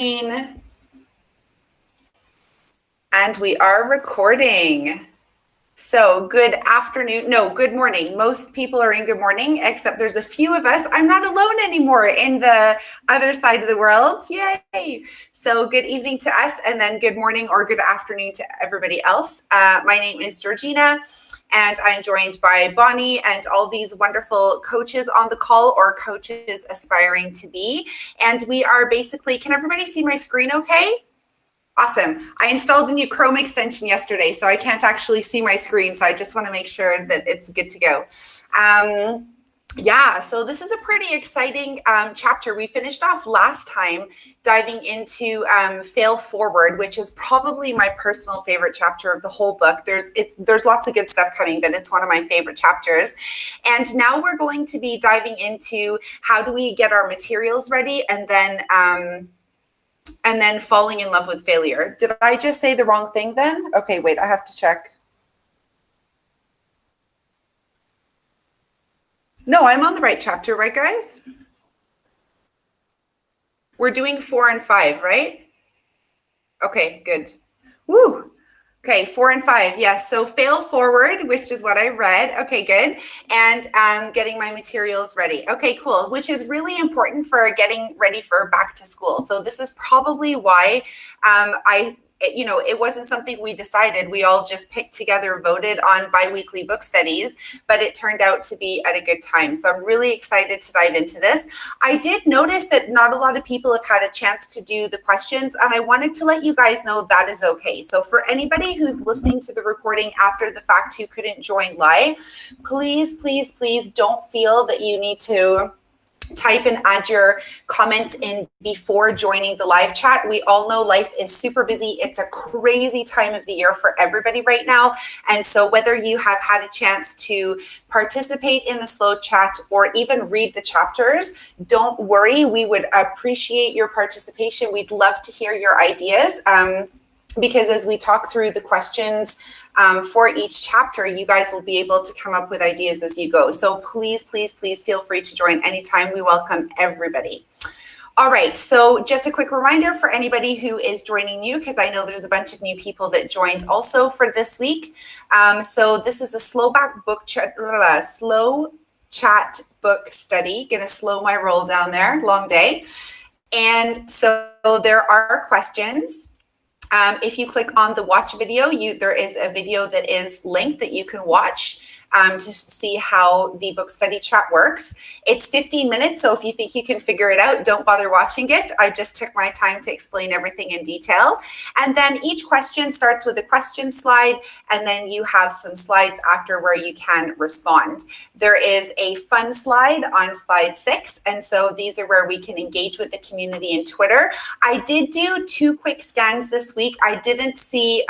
And we are recording. So good afternoon, no, good morning. Most people are in good morning, except there's a few of us. I'm not alone anymore in the other side of the world. Yay. So good evening to us, and then good morning or good afternoon to everybody else. My name is Georgina, and I'm joined by Bonnie and all these wonderful coaches on the call, or coaches aspiring to be. And we are basically, can everybody see my screen okay? Awesome. I installed a new Chrome extension yesterday, so I can't actually see my screen. So I just want to make sure that it's good to go. Yeah, so this is a pretty exciting chapter. We finished off last time diving into Fail Forward, which is probably my personal favorite chapter of the whole book. There's lots of good stuff coming, but it's one of my favorite chapters. And now we're going to be diving into how do we get our materials ready, and then falling in love with failure. Did I just say the wrong thing then? Okay, wait, I have to check. No, I'm on the right chapter, right, guys? We're doing 4 and 5, right? Okay, good. Woo. Okay, 4 and 5, yes. So Fail Forward, which is what I read. Okay, good. And getting my materials ready. Okay, cool. Which is really important for getting ready for back to school. So this is probably why it wasn't something we decided. We all just picked together, voted on bi-weekly book studies, but it turned out to be at a good time. So I'm really excited to dive into this. I did notice that not a lot of people have had a chance to do the questions, and I wanted to let you guys know that is okay. So for anybody who's listening to the recording after the fact who couldn't join live, please, please, please don't feel that you need to type and add your comments in before joining the live chat. We all know life is super busy. It's a crazy time of the year for everybody right now. And so whether you have had a chance to participate in the slow chat or even read the chapters, don't worry. We would appreciate your participation. We'd love to hear your ideas. Because as we talk through the questions for each chapter, you guys will be able to come up with ideas as you go. So please, please, please feel free to join anytime. We welcome everybody. All right, so just a quick reminder for anybody who is joining new, because I know there's a bunch of new people that joined also for this week. So this is a slow chat book study. Gonna slow my roll down there, long day. And so there are questions. If you click on the watch video, there is a video that is linked that you can watch to see how the book study chat works. It's 15 minutes, so if you think you can figure it out, don't bother watching it. I just took my time to explain everything in detail. And then each question starts with a question slide, and then you have some slides after where you can respond. There is a fun slide on slide 6, and so these are where we can engage with the community in Twitter. I did do 2 quick scans this week. I didn't see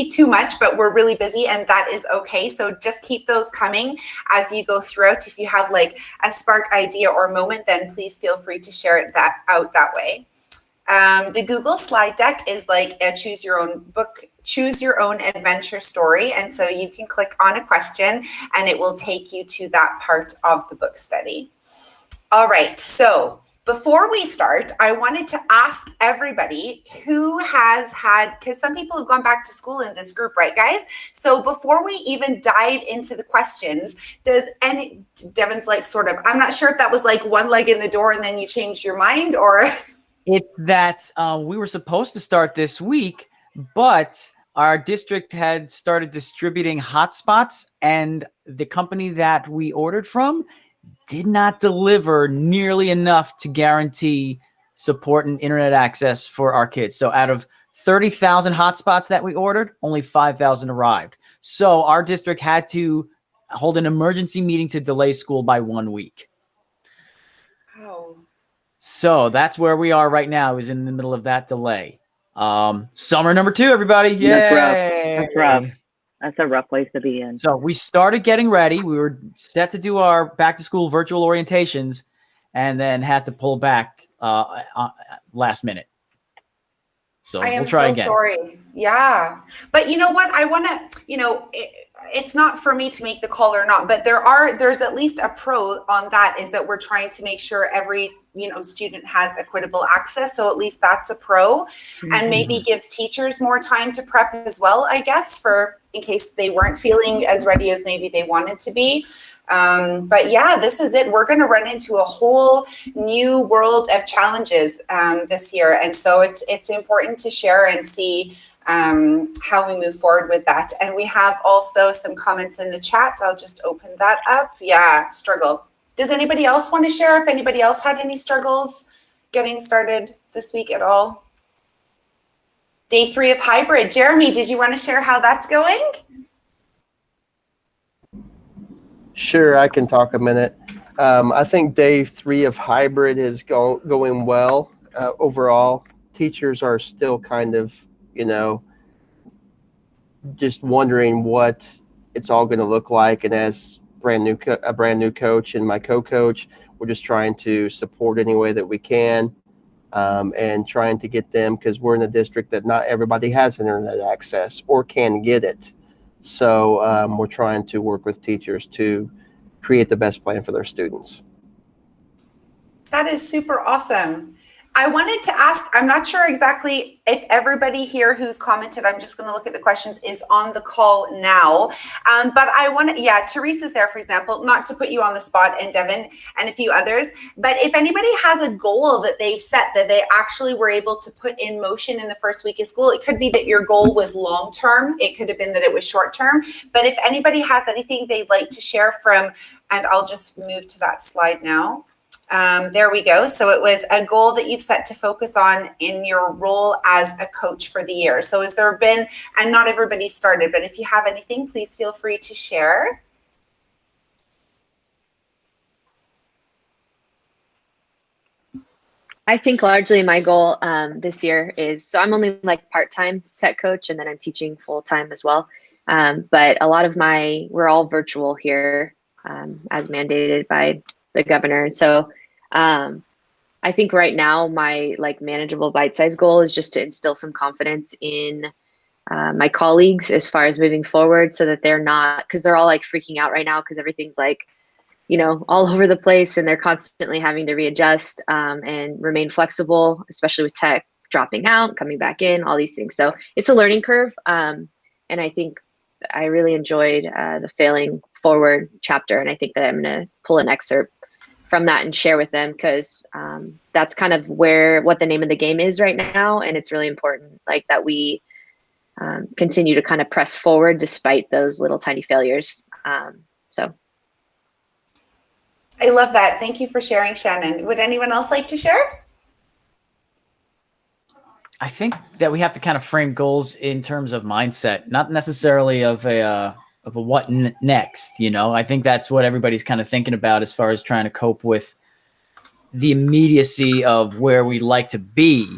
too much, but we're really busy, and that is okay. So just keep those coming as you go throughout. If you have like a spark idea or moment, then please feel free to share it out that way. The Google slide deck is like a choose your own adventure story. And so you can click on a question and it will take you to that part of the book study. All right, so before we start, I wanted to ask everybody who has had, because some people have gone back to school in this group, right, guys? So before we even dive into the questions, Devin's like sort of, I'm not sure if that was like one leg in the door and then you changed your mind, or? It's that we were supposed to start this week, but our district had started distributing hotspots, and the company that we ordered from did not deliver nearly enough to guarantee support and internet access for our kids. So out of 30,000 hotspots that we ordered, only 5,000 arrived. So our district had to hold an emergency meeting to delay school by 1 week. Oh. So that's where we are right now, is in the middle of that delay. Summer number 2, everybody. Yay! That's rough. That's a rough place to be in. So we started getting ready. We were set to do our back to school virtual orientations, and then had to pull back last minute. So we'll try again. Sorry. Yeah. But you know what? I want to, it's not for me to make the call or not, but there's at least a pro on that, is that we're trying to make sure every student has equitable access. So at least that's a pro, and maybe gives teachers more time to prep as well, I guess, for in case they weren't feeling as ready as maybe they wanted to be. But yeah, this is it. We're going to run into a whole new world of challenges this year. And so it's important to share and see how we move forward with that. And we have also some comments in the chat. I'll just open that up. Yeah, struggle. Does anybody else want to share if anybody else had any struggles getting started this week at all? Day 3 of hybrid. Jeremy, did you want to share how that's going? Sure, I can talk a minute. I think day 3 of hybrid is going well. Overall, teachers are still kind of, just wondering what it's all going to look like. And as a brand new coach and my co-coach, we're just trying to support any way that we can, and trying to get them, because we're in a district that not everybody has internet access or can get it. So we're trying to work with teachers to create the best plan for their students. That is super awesome. I wanted to ask, I'm not sure exactly if everybody here who's commented, I'm just going to look at the questions, is on the call now. But I want to, Teresa's there, for example, not to put you on the spot, and Devin and a few others. But if anybody has a goal that they've set that they actually were able to put in motion in the first week of school, it could be that your goal was long term. It could have been that it was short term. But if anybody has anything they'd like to share from, and I'll just move to that slide now. There we go. So it was a goal that you've set to focus on in your role as a coach for the year. So has there been, and not everybody started, but if you have anything, please feel free to share. I think largely my goal this year is, so I'm only like part-time tech coach, and then I'm teaching full-time as well. But a lot of we're all virtual here as mandated by the governor. So I think right now my manageable bite-sized goal is just to instill some confidence in my colleagues as far as moving forward, so that they're not, because they're all freaking out right now because everything's all over the place, and they're constantly having to readjust and remain flexible, especially with tech dropping out, coming back in, all these things. So it's a learning curve. And I think I really enjoyed the Failing Forward chapter. And I think that I'm going to pull an excerpt from that and share with them, because that's kind of what the name of the game is right now. And it's really important that we continue to kind of press forward despite those little tiny failures. So. I love that. Thank you for sharing, Shannon. Would anyone else like to share? I think that we have to kind of frame goals in terms of mindset, not necessarily of a what next, I think that's what everybody's kind of thinking about as far as trying to cope with the immediacy of where we'd like to be,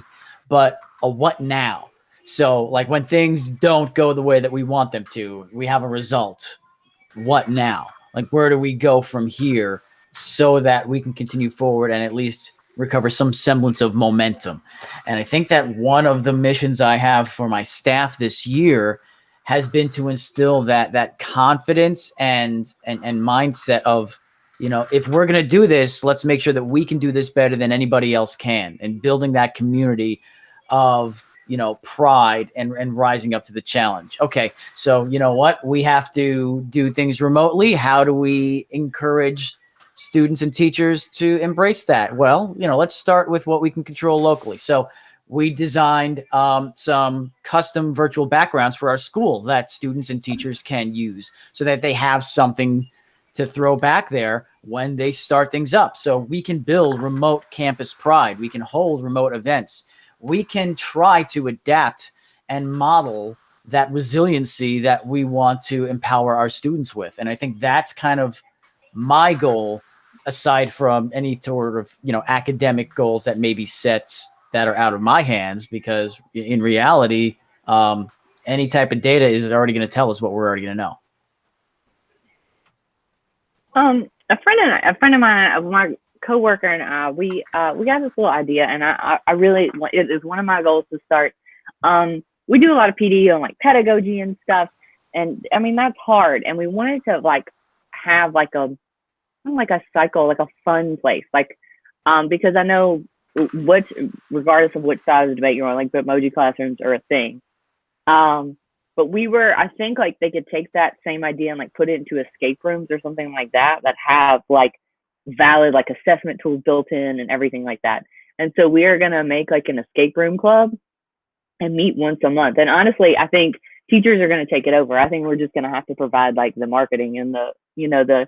but a what now. So when things don't go the way that we want them to, we have a result. What now? Where do we go from here so that we can continue forward and at least recover some semblance of momentum? And I think that one of the missions I have for my staff this year has been to instill that confidence and mindset of, if we're going to do this, let's make sure that we can do this better than anybody else can, and building that community of, pride and rising up to the challenge. Okay, so you know what? We have to do things remotely. How do we encourage students and teachers to embrace that? Well, let's start with what we can control locally. So we designed some custom virtual backgrounds for our school that students and teachers can use, so that they have something to throw back there when they start things up. So we can build remote campus pride. We can hold remote events. We can try to adapt and model that resiliency that we want to empower our students with. And I think that's kind of my goal, aside from any sort of, academic goals that may be set that are out of my hands, because in reality, any type of data is already going to tell us what we're already going to know. A friend of mine, my coworker, and I, we got this little idea, and I really, it is one of my goals to start. We do a lot of PD on pedagogy and stuff, and I mean that's hard. And we wanted to have a cycle, a fun place, because I know what, regardless of which side of the debate you're on, like Bitmoji classrooms are a thing. But I think like they could take that same idea and like put it into escape rooms or something like that have like valid like assessment tools built in and everything like that. And so we are gonna make like an escape room club and meet once a month. And honestly, I think teachers are gonna take it over. I think we're just gonna have to provide like the marketing and the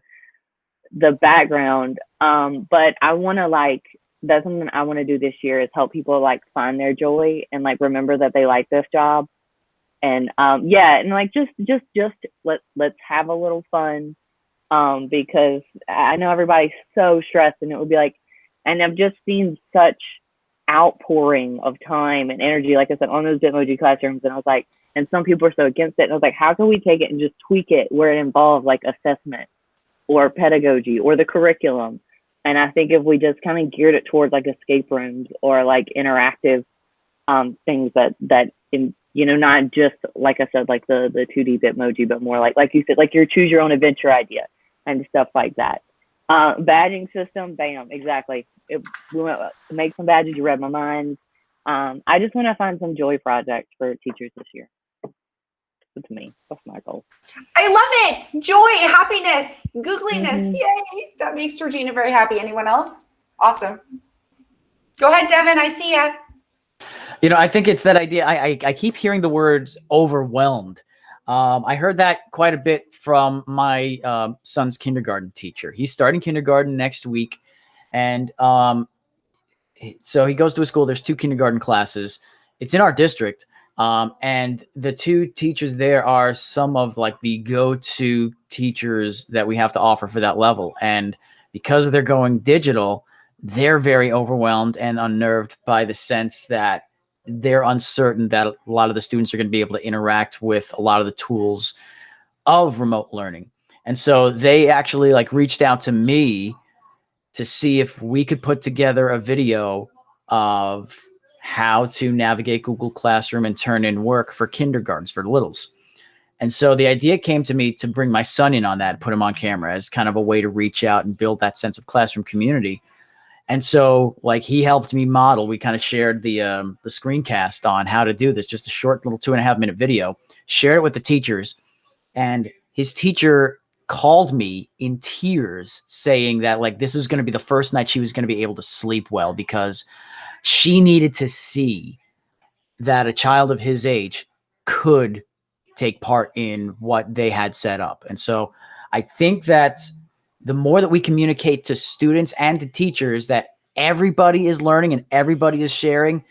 background. But I wanna like, that's something I want to do this year, is help people like find their joy and like remember that they like this job. And and like just let's have a little fun, because I know everybody's so stressed, and it would be like, and I've just seen such outpouring of time and energy, like I said, on those Bitmoji classrooms, and I was like, and some people are so against it, and I was like, how can we take it and just tweak it where it involves like assessment or pedagogy or the curriculum? And I think if we just kind of geared it towards like escape rooms or like interactive things that in, not just, like I said, like the 2D Bitmoji, but more like you said, like your choose your own adventure idea and stuff like that. Badging system, bam, exactly. We want to make some badges. You read my mind. I just want to find some joy projects for teachers this year. That's me. That's my goal. I love it. Joy, happiness, googliness. Yay. That makes Georgina very happy. Anyone else? Awesome. Go ahead, Devin. I see ya. I think it's that idea. I keep hearing the words overwhelmed. I heard that quite a bit from my son's kindergarten teacher. He's starting kindergarten next week. And so he goes to a school. There's 2 kindergarten classes. It's in our district. And the 2 teachers there are some of like the go-to teachers that we have to offer for that level. And because they're going digital, they're very overwhelmed and unnerved by the sense that they're uncertain that a lot of the students are going to be able to interact with a lot of the tools of remote learning. And so they actually like reached out to me to see if we could put together a video of how to navigate Google Classroom and turn in work for kindergartens, for littles. And so the idea came to me to bring my son in on that, put him on camera as kind of a way to reach out and build that sense of classroom community. And so like he helped me model. We kind of shared the screencast on how to do this, just a short little 2.5-minute video, shared it with the teachers. And his teacher called me in tears saying that like this was going to be the first night she was going to be able to sleep well, because she needed to see that a child of his age could take part in what they had set up. And so I think that the more that we communicate to students and to teachers that everybody is learning and everybody is sharing,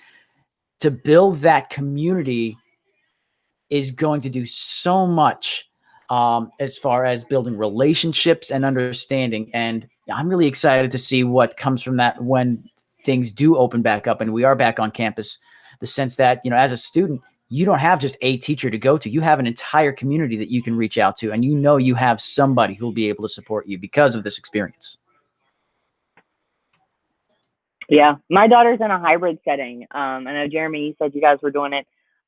to build that community is going to do so much as far as building relationships and understanding. And I'm really excited to see what comes from that when things do open back up and we are back on campus. The sense that, as a student, you don't have just a teacher to go to. You have an entire community that you can reach out to, and you have somebody who will be able to support you because of this experience. Yeah, my daughter's in a hybrid setting. I know, Jeremy, you said you guys were doing it.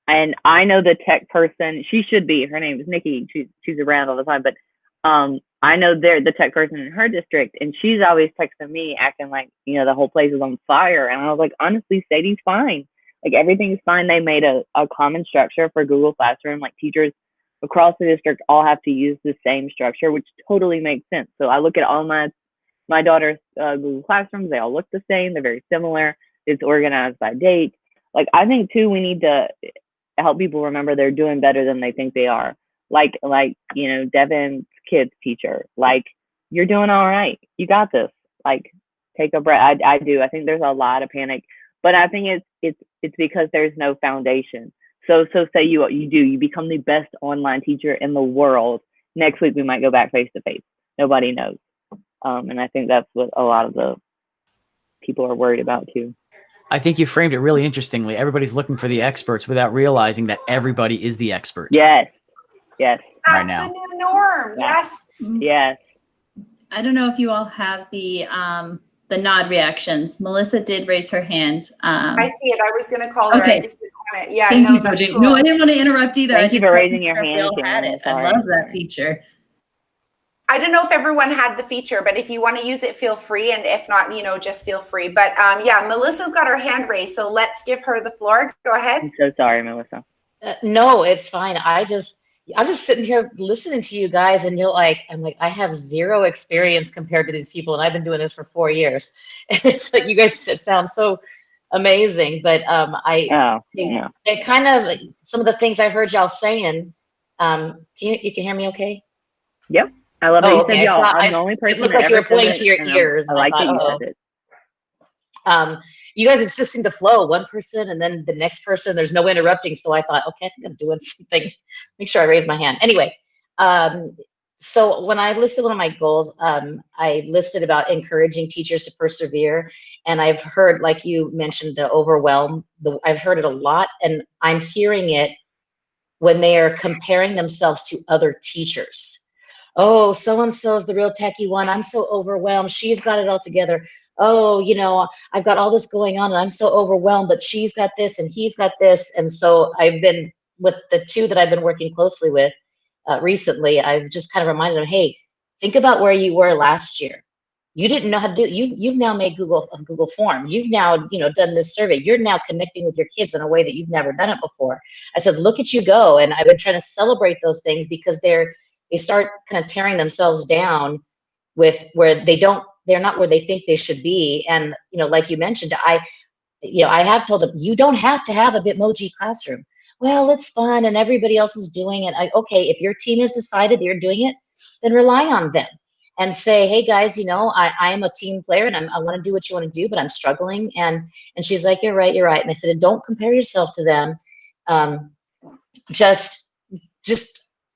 And I know the tech person, she should be, her name is Nikki. She's around all the time, but I know they're the tech person in her district, and she's always texting me acting like, the whole place is on fire. And I was like, honestly, Sadie's fine. Like everything's fine. They made a common structure for Google Classroom. Like teachers across the district all have to use the same structure, which totally makes sense. So I look at all my daughter's Google Classrooms. They all look the same. They're very similar. It's organized by date. Like I think too, we need to help people remember they're doing better than they think they are. Like Devin's kids teacher. Like you're doing all right. You got this. Like take a breath. I do. I think there's a lot of panic, but I think it's because there's no foundation. So say you become the best online teacher in the world. Next week we might go back face to face. Nobody knows. And I think that's what a lot of the people are worried about too. I think you framed it really interestingly. Everybody's looking for the experts without realizing that everybody is the expert. Yes. That's right now. the new norm. Yes. Yes. I don't know if you all have the nod reactions. Melissa did raise her hand. I see it. I was going to call her. Okay. I just didn't want it. Yeah. Thank you, that's Georgina. cool. No, I didn't want to interrupt either. Thank I you just for wasn't raising your sure if we hand, all had Karen. it. I love that feature. I don't know if everyone had the feature, but if you want to use it, feel free. And if not, just feel free. But yeah, Melissa's got her hand raised. So let's give her the floor. Go ahead. I'm so sorry, Melissa. No, it's fine. I'm just sitting here listening to you guys, and I'm like, I have zero experience compared to these people, and I've been doing this for 4 years. And it's like, you guys sound so amazing. But it kind of, some of the things I heard y'all saying, you can hear me okay? Yep. I love that you said y'all. I'm the only person it looked like you were pointing to your ears. I like that you said it. You guys just seem to flow, one person and then the next person. There's no interrupting. So I thought, okay, I think I'm doing something. Make sure I raise my hand. Anyway, so when I listed one of my goals, I listed about encouraging teachers to persevere. And I've heard, like you mentioned, the overwhelm. I've heard it a lot, and I'm hearing it when they are comparing themselves to other teachers. Oh, so-and-so is the real techie one. I'm so overwhelmed. She's got it all together. Oh, I've got all this going on and I'm so overwhelmed, but she's got this and he's got this. And so I've been, with the two that I've been working closely with recently, I've just kind of reminded them, hey, think about where you were last year. You didn't know how to do it. You've now made a Google form. You've now, done this survey. You're now connecting with your kids in a way that you've never done it before. I said, look at you go. And I've been trying to celebrate those things, because they start kind of tearing themselves down with where they're not where they think they should be. And, like you mentioned, I have told them, you don't have to have a Bitmoji classroom. Well, it's fun and everybody else is doing it. Okay, if your team has decided they're doing it, then rely on them and say, hey guys, I am a team player and I want to do what you want to do, but I'm struggling. And she's like, you're right. And I said, and don't compare yourself to them. Just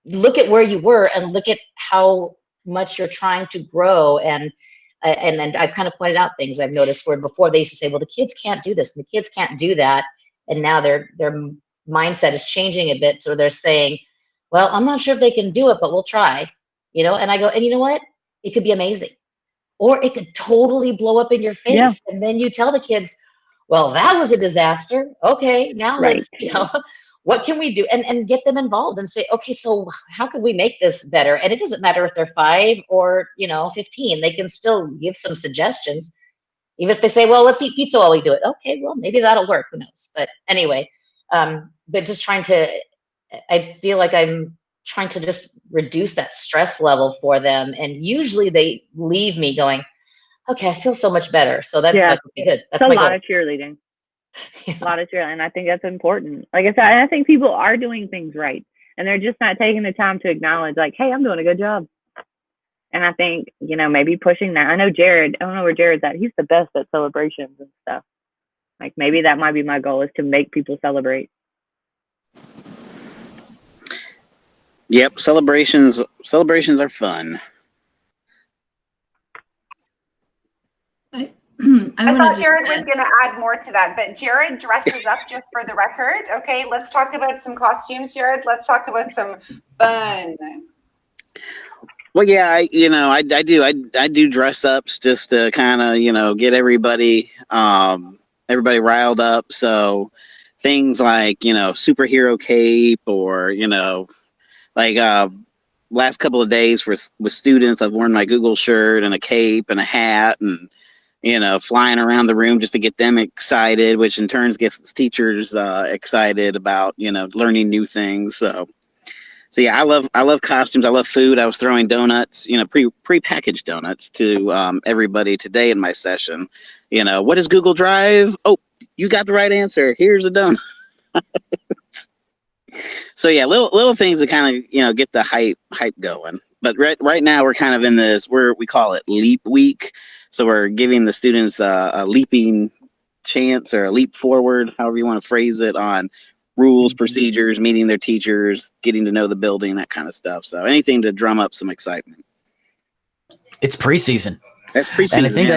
look at where you were and look at how much you're trying to grow. And I've kind of pointed out things I've noticed where before they used to say, well, the kids can't do this and the kids can't do that. And now their mindset is changing a bit. So they're saying, well, I'm not sure if they can do it, but we'll try, and I go, and you know what? It could be amazing, or it could totally blow up in your face. Yeah. And then you tell the kids, well, that was a disaster. Okay, now let's, what can we do? And get them involved and say, okay, so how can we make this better? And it doesn't matter if they're 5 or, 15, they can still give some suggestions. Even if they say, well, let's eat pizza while we do it. Okay, well, maybe that'll work. Who knows? But anyway, but just I feel like I'm trying to just reduce that stress level for them. And usually they leave me going, okay, I feel so much better. So that's like, okay, good. That's a lot of cheerleading. Yeah. A lot of cheerleading. And I think that's important. Like I said, I think people are doing things right. And they're just not taking the time to acknowledge, like, hey, I'm doing a good job. And I think, maybe pushing that. I know Jared, I don't know where Jared's at. He's the best at celebrations and stuff. Like, maybe that might be my goal, is to make people celebrate. Yep, celebrations are fun. I thought Jared was going to add more to that, but Jared dresses up, just for the record. Okay, let's talk about some costumes, Jared. Let's talk about some fun. Well, yeah, I do dress ups just to kind of, get everybody riled up. So things like, superhero cape, or, like last couple of days with students, I've worn my Google shirt and a cape and a hat, and flying around the room just to get them excited, which in turn gets teachers excited about learning new things. So yeah, I love costumes. I love food. I was throwing donuts, pre-packaged donuts to everybody today in my session. What is Google Drive? Oh, you got the right answer. Here's a donut. So yeah, little things to kind of get the hype going. But right now we're kind of in this, we call it Leap Week. So we're giving the students a leaping chance, or a leap forward, however you want to phrase it, on rules, procedures, meeting their teachers, getting to know the building, that kind of stuff. So anything to drum up some excitement. It's preseason. That's preseason. And I think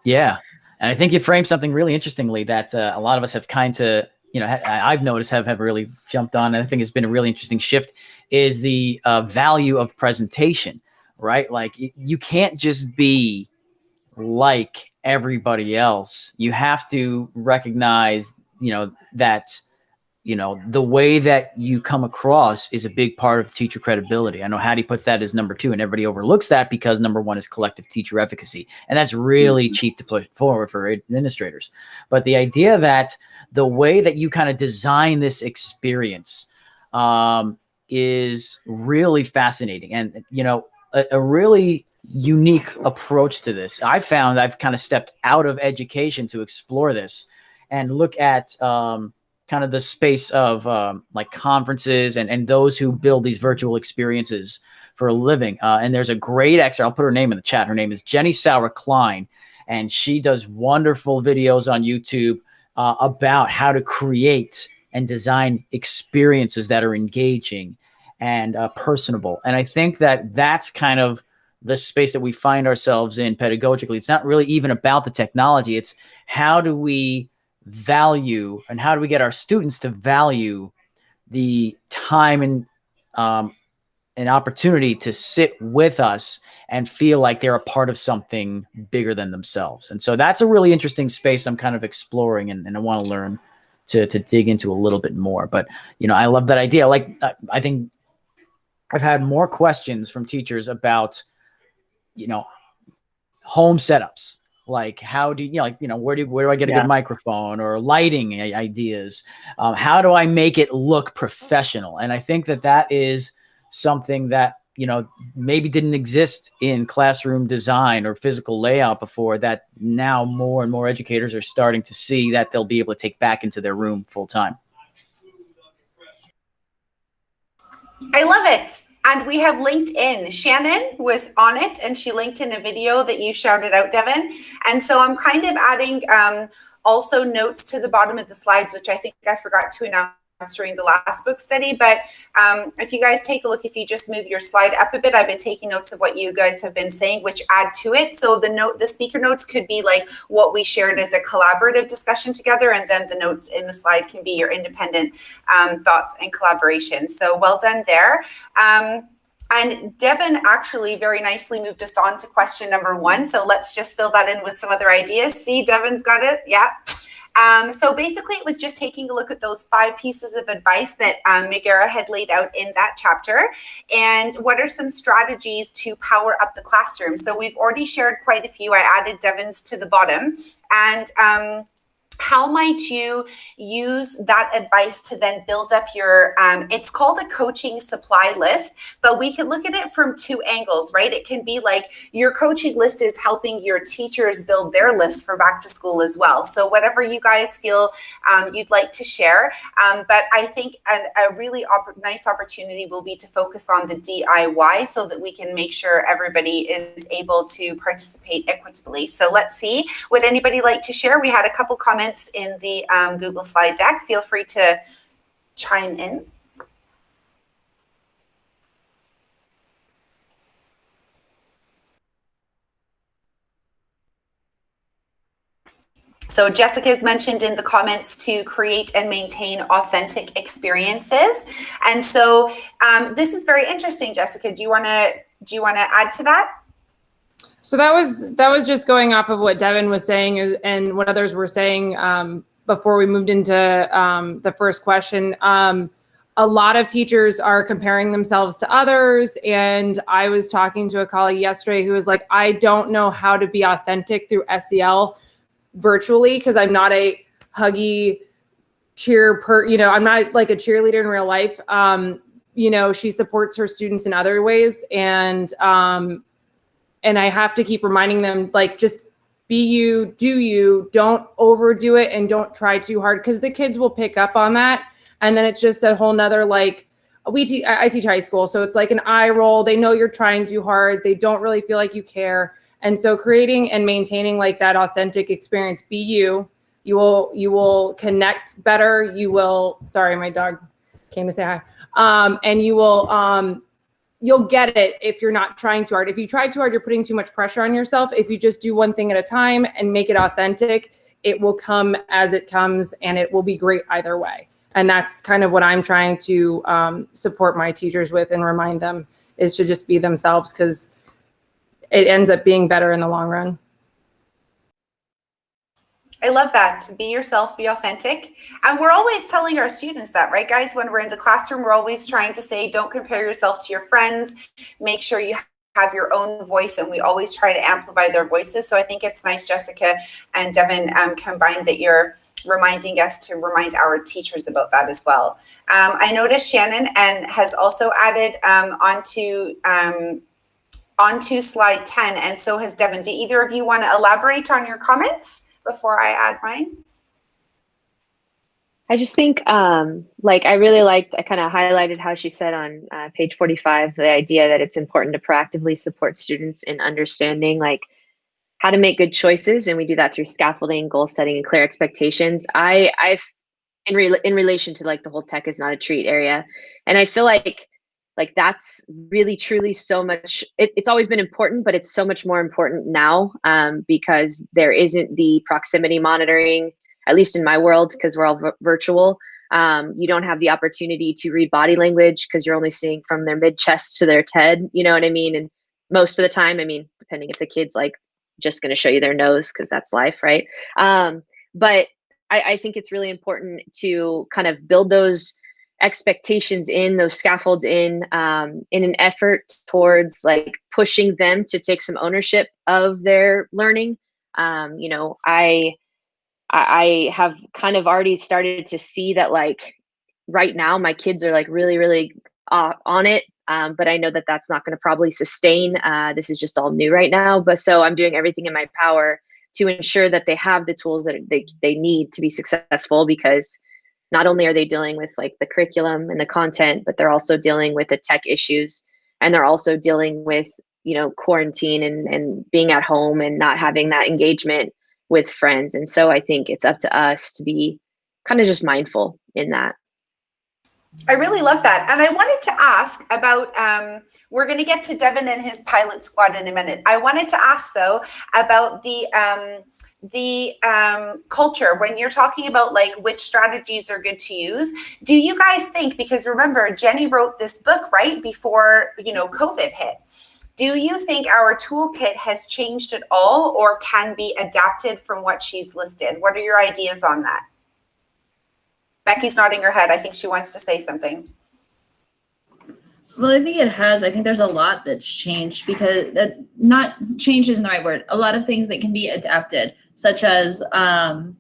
right. And I think you framed something really interestingly that a lot of us have kind of, I've noticed have really jumped on. And I think it's been a really interesting shift, is the value of presentation, right? Like, you can't just be like everybody else. You have to recognize, that you know, the way that you come across is a big part of teacher credibility. I know Hattie puts that as number 2, and everybody overlooks that because number 1 is collective teacher efficacy. And that's really cheap to put forward for administrators. But the idea that the way that you kind of design this experience is really fascinating. And, you know, a really unique approach to this. I found I've kind of stepped out of education to explore this and look at kind of the space of like conferences and those who build these virtual experiences for a living. And there's a great excerpt. I'll put her name in the chat. Her name is Jenny Sauer Klein, and she does wonderful videos on YouTube about how to create and design experiences that are engaging and personable. And I think that that's kind of the space that we find ourselves in pedagogically. It's not really even about the technology. It's how do we value and how do we get our students to value the time and an opportunity to sit with us and feel like they're a part of something bigger than themselves. And so that's a really interesting space I'm kind of exploring, and I want to learn to dig into a little bit more. But, you know, I love that idea. Like, I think I've had more questions from teachers about, you know, home setups. Like, how do you, like, you know, where do I get a good microphone, or lighting ideas? How do I make it look professional? And I think that that is something that, you know, maybe didn't exist in classroom design or physical layout before, that now more and more educators are starting to see that they'll be able to take back into their room full time. I love it. And we have linked in. Shannon was on it, and she linked in a video that you shouted out, Devin. And so I'm kind of adding also notes to the bottom of the slides, which I think I forgot to announce during the last book study. But if you guys take a look, if you just move your slide up a bit, I've been taking notes of what you guys have been saying, which add to it. So the speaker notes could be like what we shared as a collaborative discussion together, and then the notes in the slide can be your independent thoughts and collaboration. So well done there. And Devin actually very nicely moved us on to question number 1. So let's just fill that in with some other ideas. See, Devin's got it. Yeah. So basically, it was just taking a look at those 5 pieces of advice that Megara had laid out in that chapter, and what are some strategies to power up the classroom. So we've already shared quite a few. I added Devin's to the bottom, and how might you use that advice to then build up your, it's called a coaching supply list, but we can look at it from 2 angles, right? It can be like your coaching list is helping your teachers build their list for back to school as well. So whatever you guys feel you'd like to share. But I think a really nice opportunity will be to focus on the DIY so that we can make sure everybody is able to participate equitably. So let's see, would anybody like to share? We had a couple comments in the Google slide deck. Feel free to chime in. So Jessica's mentioned in the comments to create and maintain authentic experiences. And so this is very interesting, Jessica. Do you want to add to that? So that was just going off of what Devin was saying and what others were saying before we moved into the first question. A lot of teachers are comparing themselves to others. And I was talking to a colleague yesterday who was like, I don't know how to be authentic through SEL virtually because I'm not a huggy I'm not like a cheerleader in real life. You know, she supports her students in other ways. And I have to keep reminding them, like, just be you, do you, don't overdo it, and don't try too hard, because the kids will pick up on that. And then it's just a whole nother, like, I teach high school, so it's like an eye roll. They know you're trying too hard. They don't really feel like you care. And so creating and maintaining like that authentic experience, be you, you will connect better. You will, sorry, my dog came to say hi. And you will, you'll get it if you're not trying too hard. If you try too hard, you're putting too much pressure on yourself. If you just do one thing at a time and make it authentic, it will come as it comes, and it will be great either way. And that's kind of what I'm trying to support my teachers with and remind them, is to just be themselves, because it ends up being better in the long run. I love that. Be yourself, be authentic. And we're always telling our students that, right, guys? When we're in the classroom, we're always trying to say, don't compare yourself to your friends. Make sure you have your own voice, and we always try to amplify their voices. So I think it's nice, Jessica and Devin, combined, that you're reminding us to remind our teachers about that as well. I noticed Shannon has also added onto slide 10, and so has Devin. Do either of you want to elaborate on your comments before I add mine? I just think, like, I really liked, I kind of highlighted how she said on page 45, the idea that it's important to proactively support students in understanding, like, how to make good choices. And we do that through scaffolding, goal setting, and clear expectations. I've, in relation to, like, the whole tech is not a treat area. And I feel like that's really, truly so much, it's always been important, but it's so much more important now, because there isn't the proximity monitoring, at least in my world, because we're all virtual. You don't have the opportunity to read body language because you're only seeing from their mid chest to their head, you know what I mean? And most of the time, I mean, depending if the kid's like just going to show you their nose, because that's life, right? But I think it's really important to kind of build those expectations in, those scaffolds in an effort towards, like, pushing them to take some ownership of their learning. You know, I have kind of already started to see that, like, right now my kids are like really, really on it. But I know that that's not going to probably sustain. This is just all new right now. But so I'm doing everything in my power to ensure that they have the tools that they need to be successful, because not only are they dealing with, like, the curriculum and the content, but they're also dealing with the tech issues, and they're also dealing with, you know, quarantine and being at home and not having that engagement with friends. And so I think it's up to us to be kind of just mindful in that. I really love that. And I wanted to ask about, we're going to get to Devin and his pilot squad in a minute. I wanted to ask, though, about the culture. When you're talking about, like, which strategies are good to use, do you guys think, because remember, Jenny wrote this book right before, you know, COVID hit. Do you think our toolkit has changed at all, or can be adapted from what she's listed? What are your ideas on that? Becky's nodding her head. I think she wants to say something. Well, I think it has. I think there's a lot that's changed, because not change isn't the right word. A lot of things that can be adapted, such as, and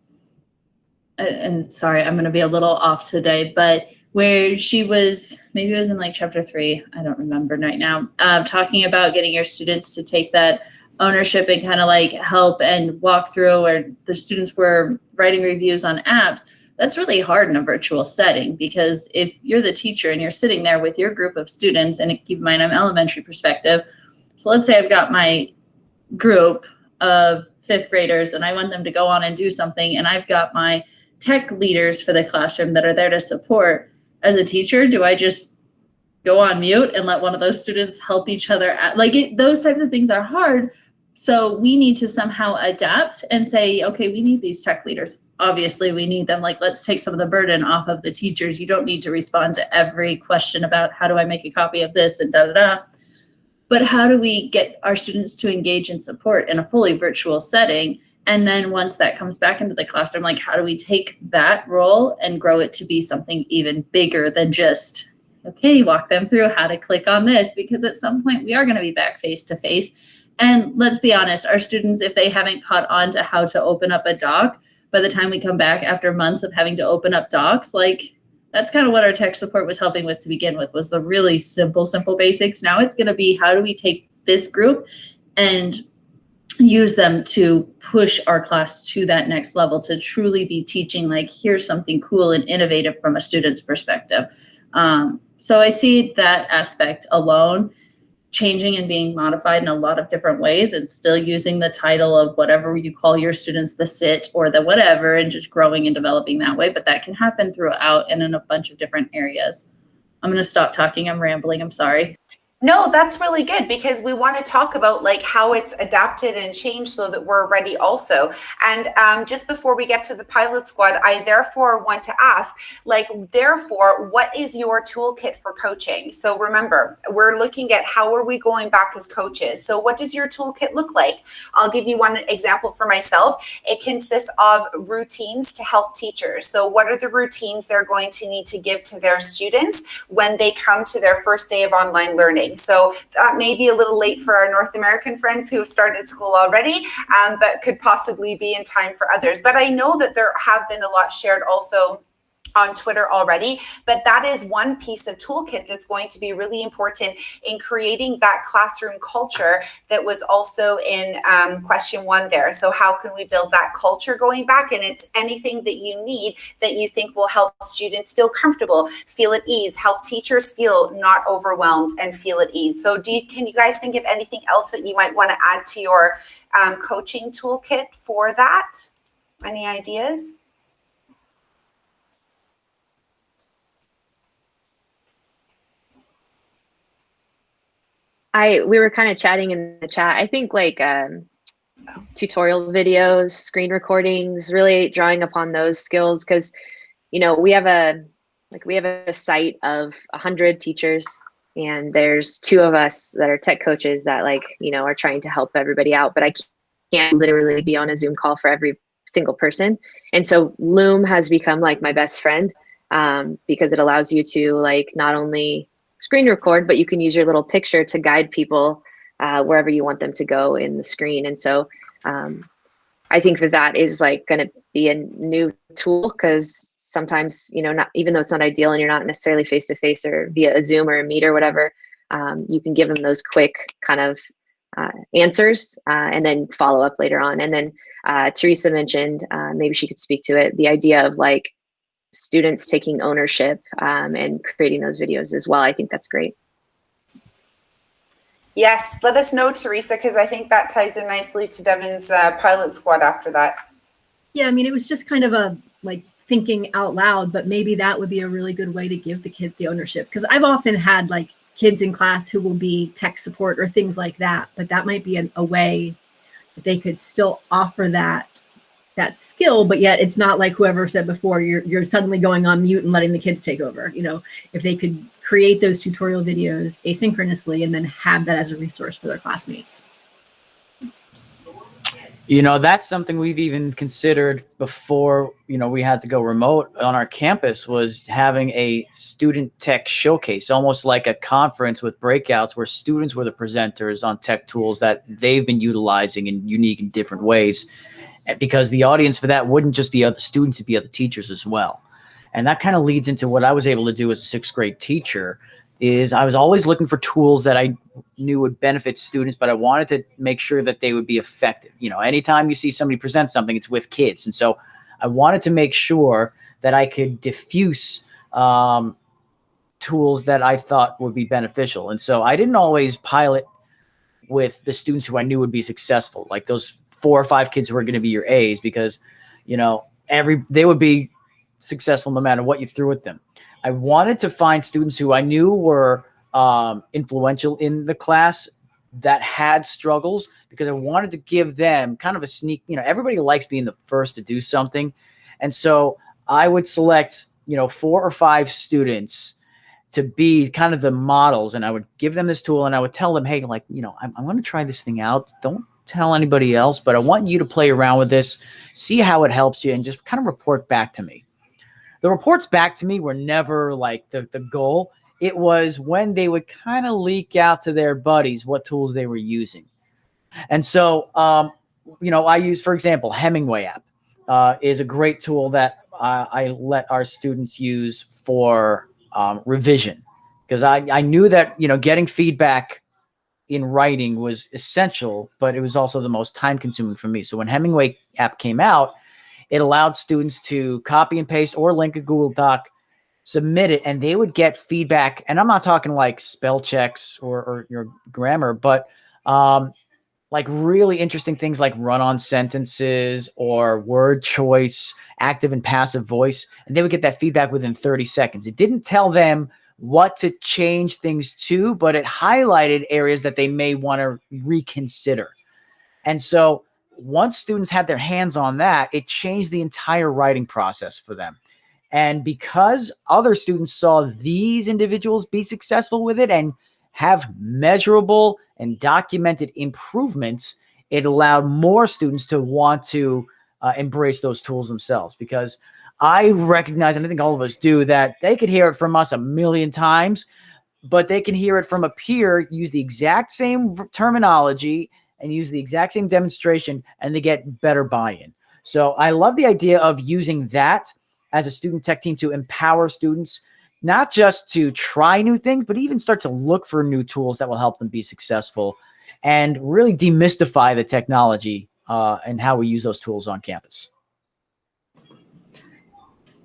sorry, I'm going to be a little off today, but where she was, maybe it was in like chapter 3, I don't remember right now, talking about getting your students to take that ownership and kind of like help and walk through, or the students were writing reviews on apps. That's really hard in a virtual setting, because if you're the teacher and you're sitting there with your group of students, and keep in mind, I'm elementary perspective. So let's say I've got my group of 5th graders and I want them to go on and do something, and I've got my tech leaders for the classroom that are there to support. As a teacher, do I just go on mute and let one of those students help each other out? Like, those types of things are hard. So we need to somehow adapt and say, okay, we need these tech leaders. Obviously we need them. Like, let's take some of the burden off of the teachers. You don't need to respond to every question about how do I make a copy of this and da da da. But how do we get our students to engage and support in a fully virtual setting? And then once that comes back into the classroom, like, how do we take that role and grow it to be something even bigger than just, okay, walk them through how to click on this? Because at some point we are going to be back face to face. And let's be honest, our students, if they haven't caught on to how to open up a doc, by the time we come back after months of having to open up docs, like, that's kind of what our tech support was helping with to begin with, was the really simple basics. Now it's going to be, how do we take this group and use them to push our class to that next level, to truly be teaching, like, here's something cool and innovative from a student's perspective. So I see that aspect alone changing and being modified in a lot of different ways, and still using the title of whatever you call your students, the sit or the whatever, and just growing and developing that way. But that can happen throughout and in a bunch of different areas. I'm going to stop talking. I'm rambling. I'm sorry. No, that's really good because we want to talk about like how it's adapted and changed so that we're ready also. And just before we get to the pilot squad, I therefore want to ask, like, therefore, what is your toolkit for coaching? So remember, we're looking at how are we going back as coaches. So what does your toolkit look like? I'll give you one example for myself. It consists of routines to help teachers. So what are the routines they're going to need to give to their students when they come to their first day of online learning? So that may be a little late for our North American friends who have started school already, but could possibly be in time for others. But I know that there have been a lot shared also on Twitter already, but that is one piece of toolkit that's going to be really important in creating that classroom culture that was also in question 1 there. So how can we build that culture going back? And it's anything that you need that you think will help students feel comfortable, feel at ease, help teachers feel not overwhelmed and feel at ease. So can you guys think of anything else that you might want to add to your coaching toolkit for that? Any ideas? We were kind of chatting in the chat. I think like tutorial videos, screen recordings, really drawing upon those skills, because we have a site of 100 teachers, and there's 2 of us that are tech coaches that are trying to help everybody out, but I can't literally be on a Zoom call for every single person. And so Loom has become like my best friend, because it allows you to like not only screen record, but you can use your little picture to guide people wherever you want them to go in the screen. And so I think that is like going to be a new tool, because sometimes, not even though it's not ideal and you're not necessarily face to face or via a Zoom or a Meet or whatever, you can give them those quick kind of answers and then follow up later on. And then Teresa mentioned, maybe she could speak to it, the idea of like students taking ownership and creating those videos as well. I think that's great. Yes, let us know, Teresa, because I think that ties in nicely to Devin's pilot squad after that. Yeah, I mean, it was just kind of a like thinking out loud, but maybe that would be a really good way to give the kids the ownership. Because I've often had like kids in class who will be tech support or things like that, but that might be a way that they could still offer that skill, but yet it's not like whoever said before, you're suddenly going on mute and letting the kids take over. If they could create those tutorial videos asynchronously and then have that as a resource for their classmates. That's something we've even considered before, we had to go remote on our campus, was having a student tech showcase, almost like a conference with breakouts where students were the presenters on tech tools that they've been utilizing in unique and different ways. Because the audience for that wouldn't just be other students, it'd be other teachers as well. And that kind of leads into what I was able to do as a 6th grade teacher. Is I was always looking for tools that I knew would benefit students, but I wanted to make sure that they would be effective. Anytime you see somebody present something, it's with kids. And so I wanted to make sure that I could diffuse tools that I thought would be beneficial. And so I didn't always pilot with the students who I knew would be successful, like those 4 or 5 kids who are going to be your A's, because, they would be successful no matter what you threw at them. I wanted to find students who I knew were influential in the class that had struggles, because I wanted to give them kind of a sneak, everybody likes being the first to do something. And so I would select, 4 or 5 students to be kind of the models, and I would give them this tool and I would tell them, hey, I'm going to try this thing out. Don't tell anybody else, but I want you to play around with this, see how it helps you, and just kind of report back to me. The reports back to me were never like the goal. It was when they would kind of leak out to their buddies what tools they were using. And so, I use, for example, Hemingway app is a great tool that I let our students use for revision, because I knew that, getting feedback in writing was essential, but it was also the most time consuming for me. So when Hemingway app came out, it allowed students to copy and paste or link a Google Doc, submit it, and they would get feedback. And I'm not talking like spell checks or your grammar, but like really interesting things like run-on sentences or word choice, active and passive voice. And they would get that feedback within 30 seconds. It didn't tell them what to change things to, but it highlighted areas that they may want to reconsider. And so once students had their hands on that, it changed the entire writing process for them. And because other students saw these individuals be successful with it and have measurable and documented improvements, it allowed more students to want to embrace those tools themselves. Because I recognize, and I think all of us do, that they could hear it from us a million times, but they can hear it from a peer, use the exact same terminology and use the exact same demonstration, and they get better buy-in. So I love the idea of using that as a student tech team to empower students, not just to try new things, but even start to look for new tools that will help them be successful and really demystify the technology and how we use those tools on campus.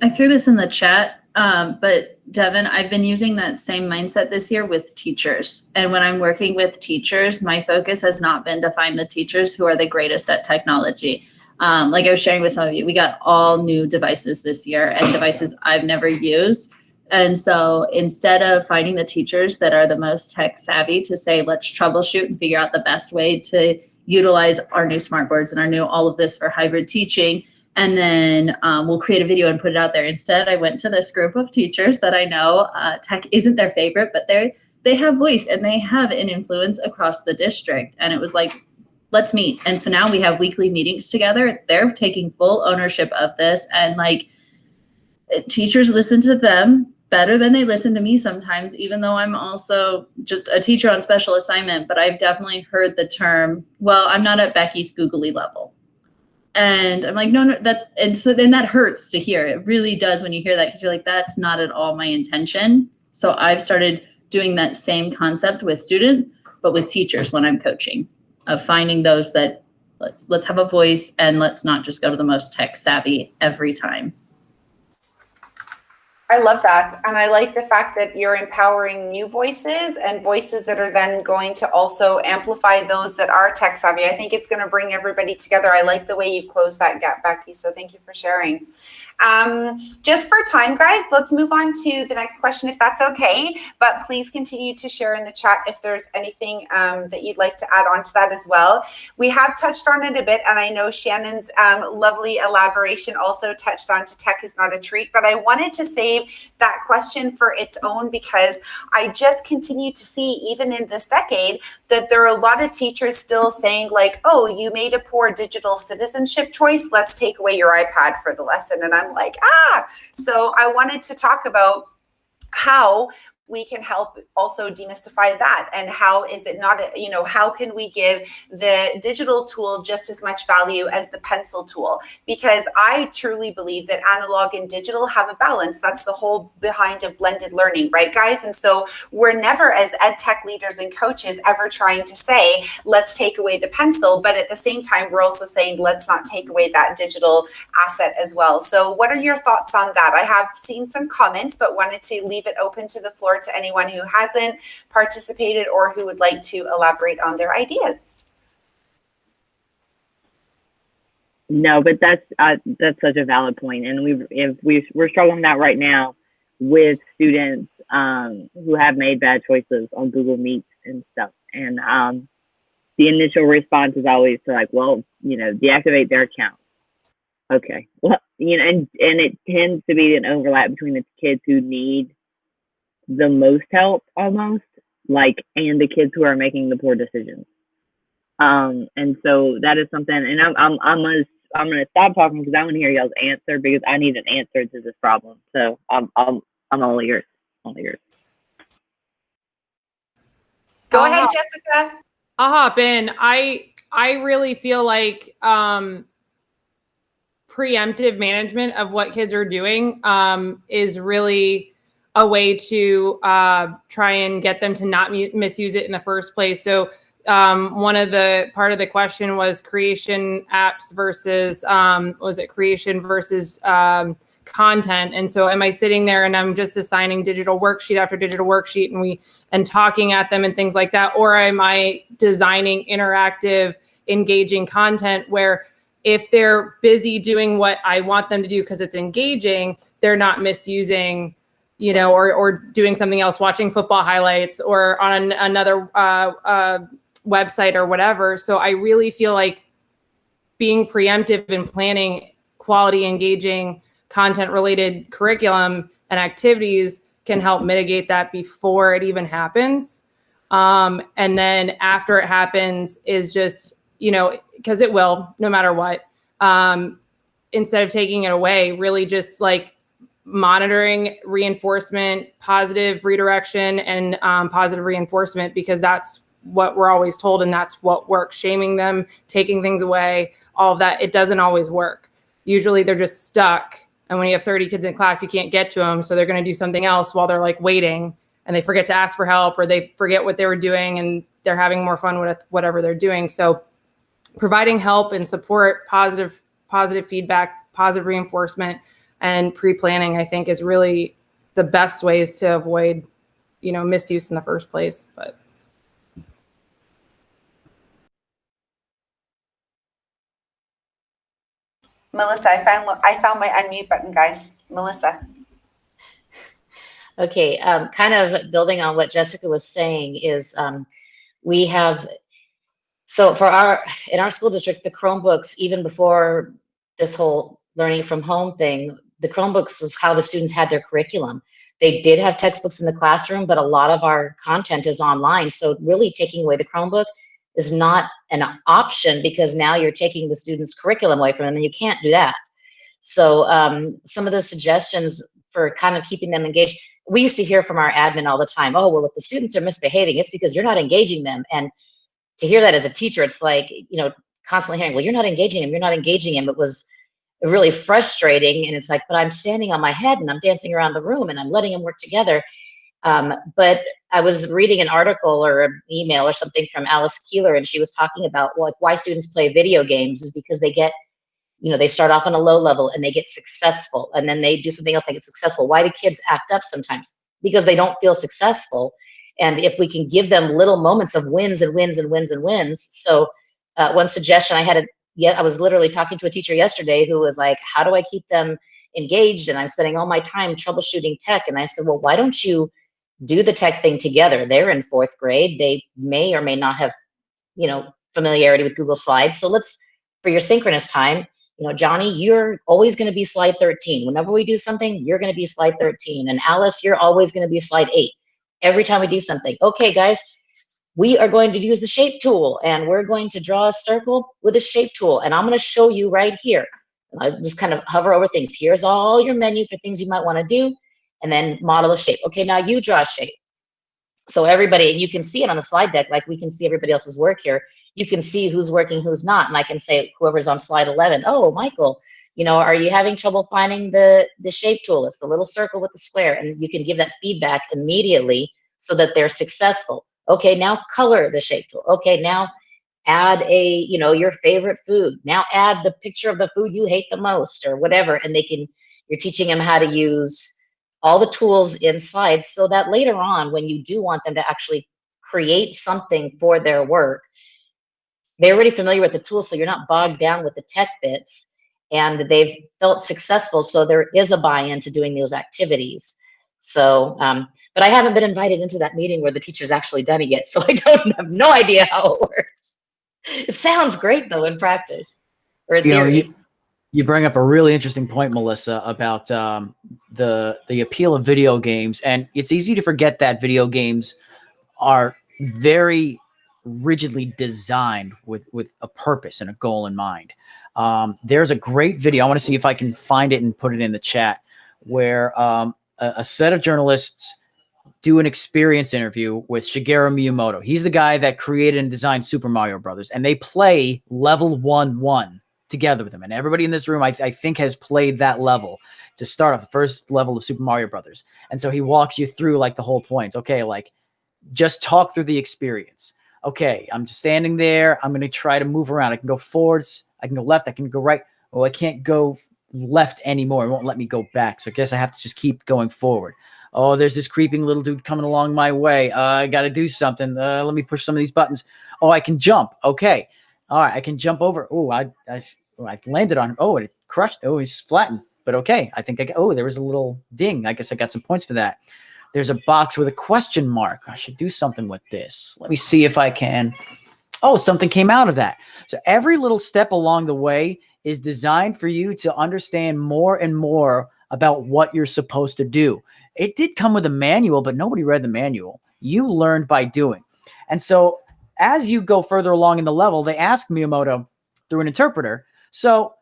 I threw this in the chat, but Devin, I've been using that same mindset this year with teachers. And when I'm working with teachers, my focus has not been to find the teachers who are the greatest at technology. Like I was sharing with some of you, we got all new devices this year and devices I've never used. And so instead of finding the teachers that are the most tech savvy to say, let's troubleshoot and figure out the best way to utilize our new smart boards and our new all of this for hybrid teaching, and then we'll create a video and put it out there. Instead, I went to this group of teachers that I know tech isn't their favorite, but they have voice and they have an influence across the district. And it was like, let's meet. And so now we have weekly meetings together. They're taking full ownership of this, and like teachers listen to them better than they listen to me sometimes, even though I'm also just a teacher on special assignment. But I've definitely heard the term, well, I'm not at Becky's googly level. And I'm like, no, and so then that hurts to hear. It really does when you hear that, because you're like, that's not at all my intention. So I've started doing that same concept with students, but with teachers when I'm coaching, of finding those that let's have a voice and let's not just go to the most tech savvy every time. I love that. And I like the fact that you're empowering new voices and voices that are then going to also amplify those that are tech savvy. I think it's going to bring everybody together. I like the way you've closed that gap, Becky. So thank you for sharing. Just for time, guys, let's move on to the next question, if that's okay. But please continue to share in the chat if there's anything that you'd like to add on to that as well. We have touched on it a bit, and I know Shannon's lovely elaboration also touched on to tech is not a treat, but I wanted to save that question for its own, because I just continue to see, even in this decade, that there are a lot of teachers still saying like, oh, you made a poor digital citizenship choice, let's take away your iPad for the lesson. And I'm like, so I wanted to talk about how we can help also demystify that, and how is it not, how can we give the digital tool just as much value as the pencil tool? Because I truly believe that analog and digital have a balance. That's the whole behind of blended learning, right, guys? And so we're never, as ed tech leaders and coaches, ever trying to say, let's take away the pencil, but at the same time, we're also saying, let's not take away that digital asset as well. So what are your thoughts on that? I have seen some comments, but wanted to leave it open to the floor to anyone who hasn't participated or who would like to elaborate on their ideas. No, but that's such a valid point, and we're struggling that right now with students who have made bad choices on Google Meet and stuff, and the initial response is always like, well, deactivate their account. Okay, well, and it tends to be an overlap between the kids who need the most help almost, and the kids who are making the poor decisions. And so that is something, and I'm gonna stop talking because I want to hear y'all's answer, because I need an answer to this problem. So I'm all ears. Go ahead, Jessica. I'll hop in. I really feel like preemptive management of what kids are doing is really a way to try and get them to not misuse it in the first place. So part of the question was creation apps versus, creation versus content. And so am I sitting there and I'm just assigning digital worksheet after digital worksheet and talking at them and things like that? Or am I designing interactive, engaging content where if they're busy doing what I want them to do because it's engaging, they're not misusing or doing something else, watching football highlights or on another website or whatever. So I really feel like being preemptive and planning quality, engaging, content-related curriculum and activities can help mitigate that before it even happens. And then after it happens is just, because it will, no matter what, instead of taking it away, really just like monitoring, reinforcement, positive redirection, and positive reinforcement, because that's what we're always told and that's what works. Shaming them, taking things away, all of that, it doesn't always work. Usually they're just stuck. And when you have 30 kids in class, you can't get to them. So they're going to do something else while they're like waiting, and they forget to ask for help, or they forget what they were doing and they're having more fun with whatever they're doing. So providing help and support, positive feedback, positive reinforcement, and pre-planning, I think, is really the best ways to avoid, misuse in the first place. But Melissa, I found my unmute button, guys. Melissa. Okay, kind of building on what Jessica was saying is we have, so in our school district, the Chromebooks, even before this whole learning from home thing, the Chromebooks is how the students had their curriculum. They did have textbooks in the classroom, but a lot of our content is online. So really taking away the Chromebook is not an option, because now you're taking the students' curriculum away from them, and you can't do that. So some of the suggestions for kind of keeping them engaged, we used to hear from our admin all the time, oh, well, if the students are misbehaving, it's because you're not engaging them. And to hear that as a teacher, it's like, constantly hearing, well, you're not engaging him, you're not engaging him. It was really frustrating. And it's like, but I'm standing on my head and I'm dancing around the room and I'm letting them work together. But I was reading an article or an email or something from Alice Keeler, and she was talking about why students play video games is because they get, they start off on a low level and they get successful, and then they do something else, they get successful. Why do kids act up sometimes? Because they don't feel successful. And if we can give them little moments of wins and wins and wins and wins. So one suggestion I was literally talking to a teacher yesterday who was like, how do I keep them engaged? And I'm spending all my time troubleshooting tech. And I said, well, why don't you do the tech thing together? They're in 4th grade. They may or may not have, familiarity with Google Slides. So for your synchronous time, Johnny, you're always going to be slide 13. Whenever we do something, you're going to be slide 13. And Alice, you're always going to be slide 8. Every time we do something. Okay, guys, we are going to use the shape tool, and we're going to draw a circle with a shape tool. And I'm going to show you right here. I just kind of hover over things. Here's all your menu for things you might want to do, and then model a shape. Okay, now you draw a shape. So everybody, you can see it on the slide deck, like we can see everybody else's work here. You can see who's working, who's not. And I can say, whoever's on slide 11, oh, Michael, are you having trouble finding the shape tool? It's the little circle with the square. And you can give that feedback immediately so that they're successful. Okay, now color the shape tool. Okay, now add your favorite food. Now add the picture of the food you hate the most or whatever. And you're teaching them how to use all the tools in slides so that later on, when you do want them to actually create something for their work, they're already familiar with the tools, so you're not bogged down with the tech bits, and they've felt successful, so there is a buy-in to doing those activities. So, but I haven't been invited into that meeting where the teacher's actually done it yet, so I have no idea how it works. It sounds great, though, in practice, or in theory. You bring up a really interesting point, Melissa, about the appeal of video games. And it's easy to forget that video games are very rigidly designed with a purpose and a goal in mind. There's a great video. I want to see if I can find it and put it in the chat, where a set of journalists do an experience interview with Shigeru Miyamoto. He's the guy that created and designed Super Mario Brothers, and they play level 1-1 together with him. And everybody in this room, I think, has played that level to start off, the first level of Super Mario Brothers. And so he walks you through like the whole point. Okay, like just talk through the experience. Okay, I'm just standing there. I'm going to try to move around. I can go forwards. I can go left. I can go right. Oh, I can't go left anymore. It won't let me go back. So I guess I have to just keep going forward. Oh, there's this creeping little dude coming along my way. I got to do something. Let me push some of these buttons. Oh, I can jump. Okay. All right, I can jump over. Oh, I landed on him. Oh, it crushed. Oh, he's flattened. but okay, I think there was a little ding. I guess I got some points for that. There's a box with a question mark. I should do something with this. Let me see if I can. Oh, something came out of that. So every little step along the way is designed for you to understand more and more about what you're supposed to do. It did come with a manual, but nobody read the manual. You learned by doing. And so as you go further along in the level, they ask Miyamoto through an interpreter. So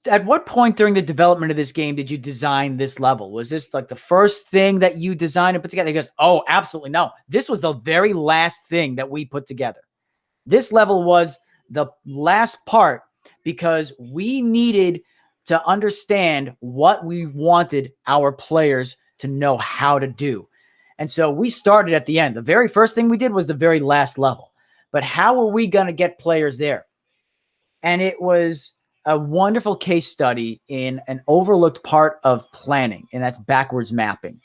at what point during the development of this game did you design this level? Was this like the first thing that you designed and put together? He goes, oh, absolutely no. This was the very last thing that we put together. This level was the last part because we needed to understand what we wanted our players to know how to do. And so we started at the end. The very first thing we did was the very last level. But how are we going to get players there? And it was a wonderful case study in an overlooked part of planning, and that's backwards mapping.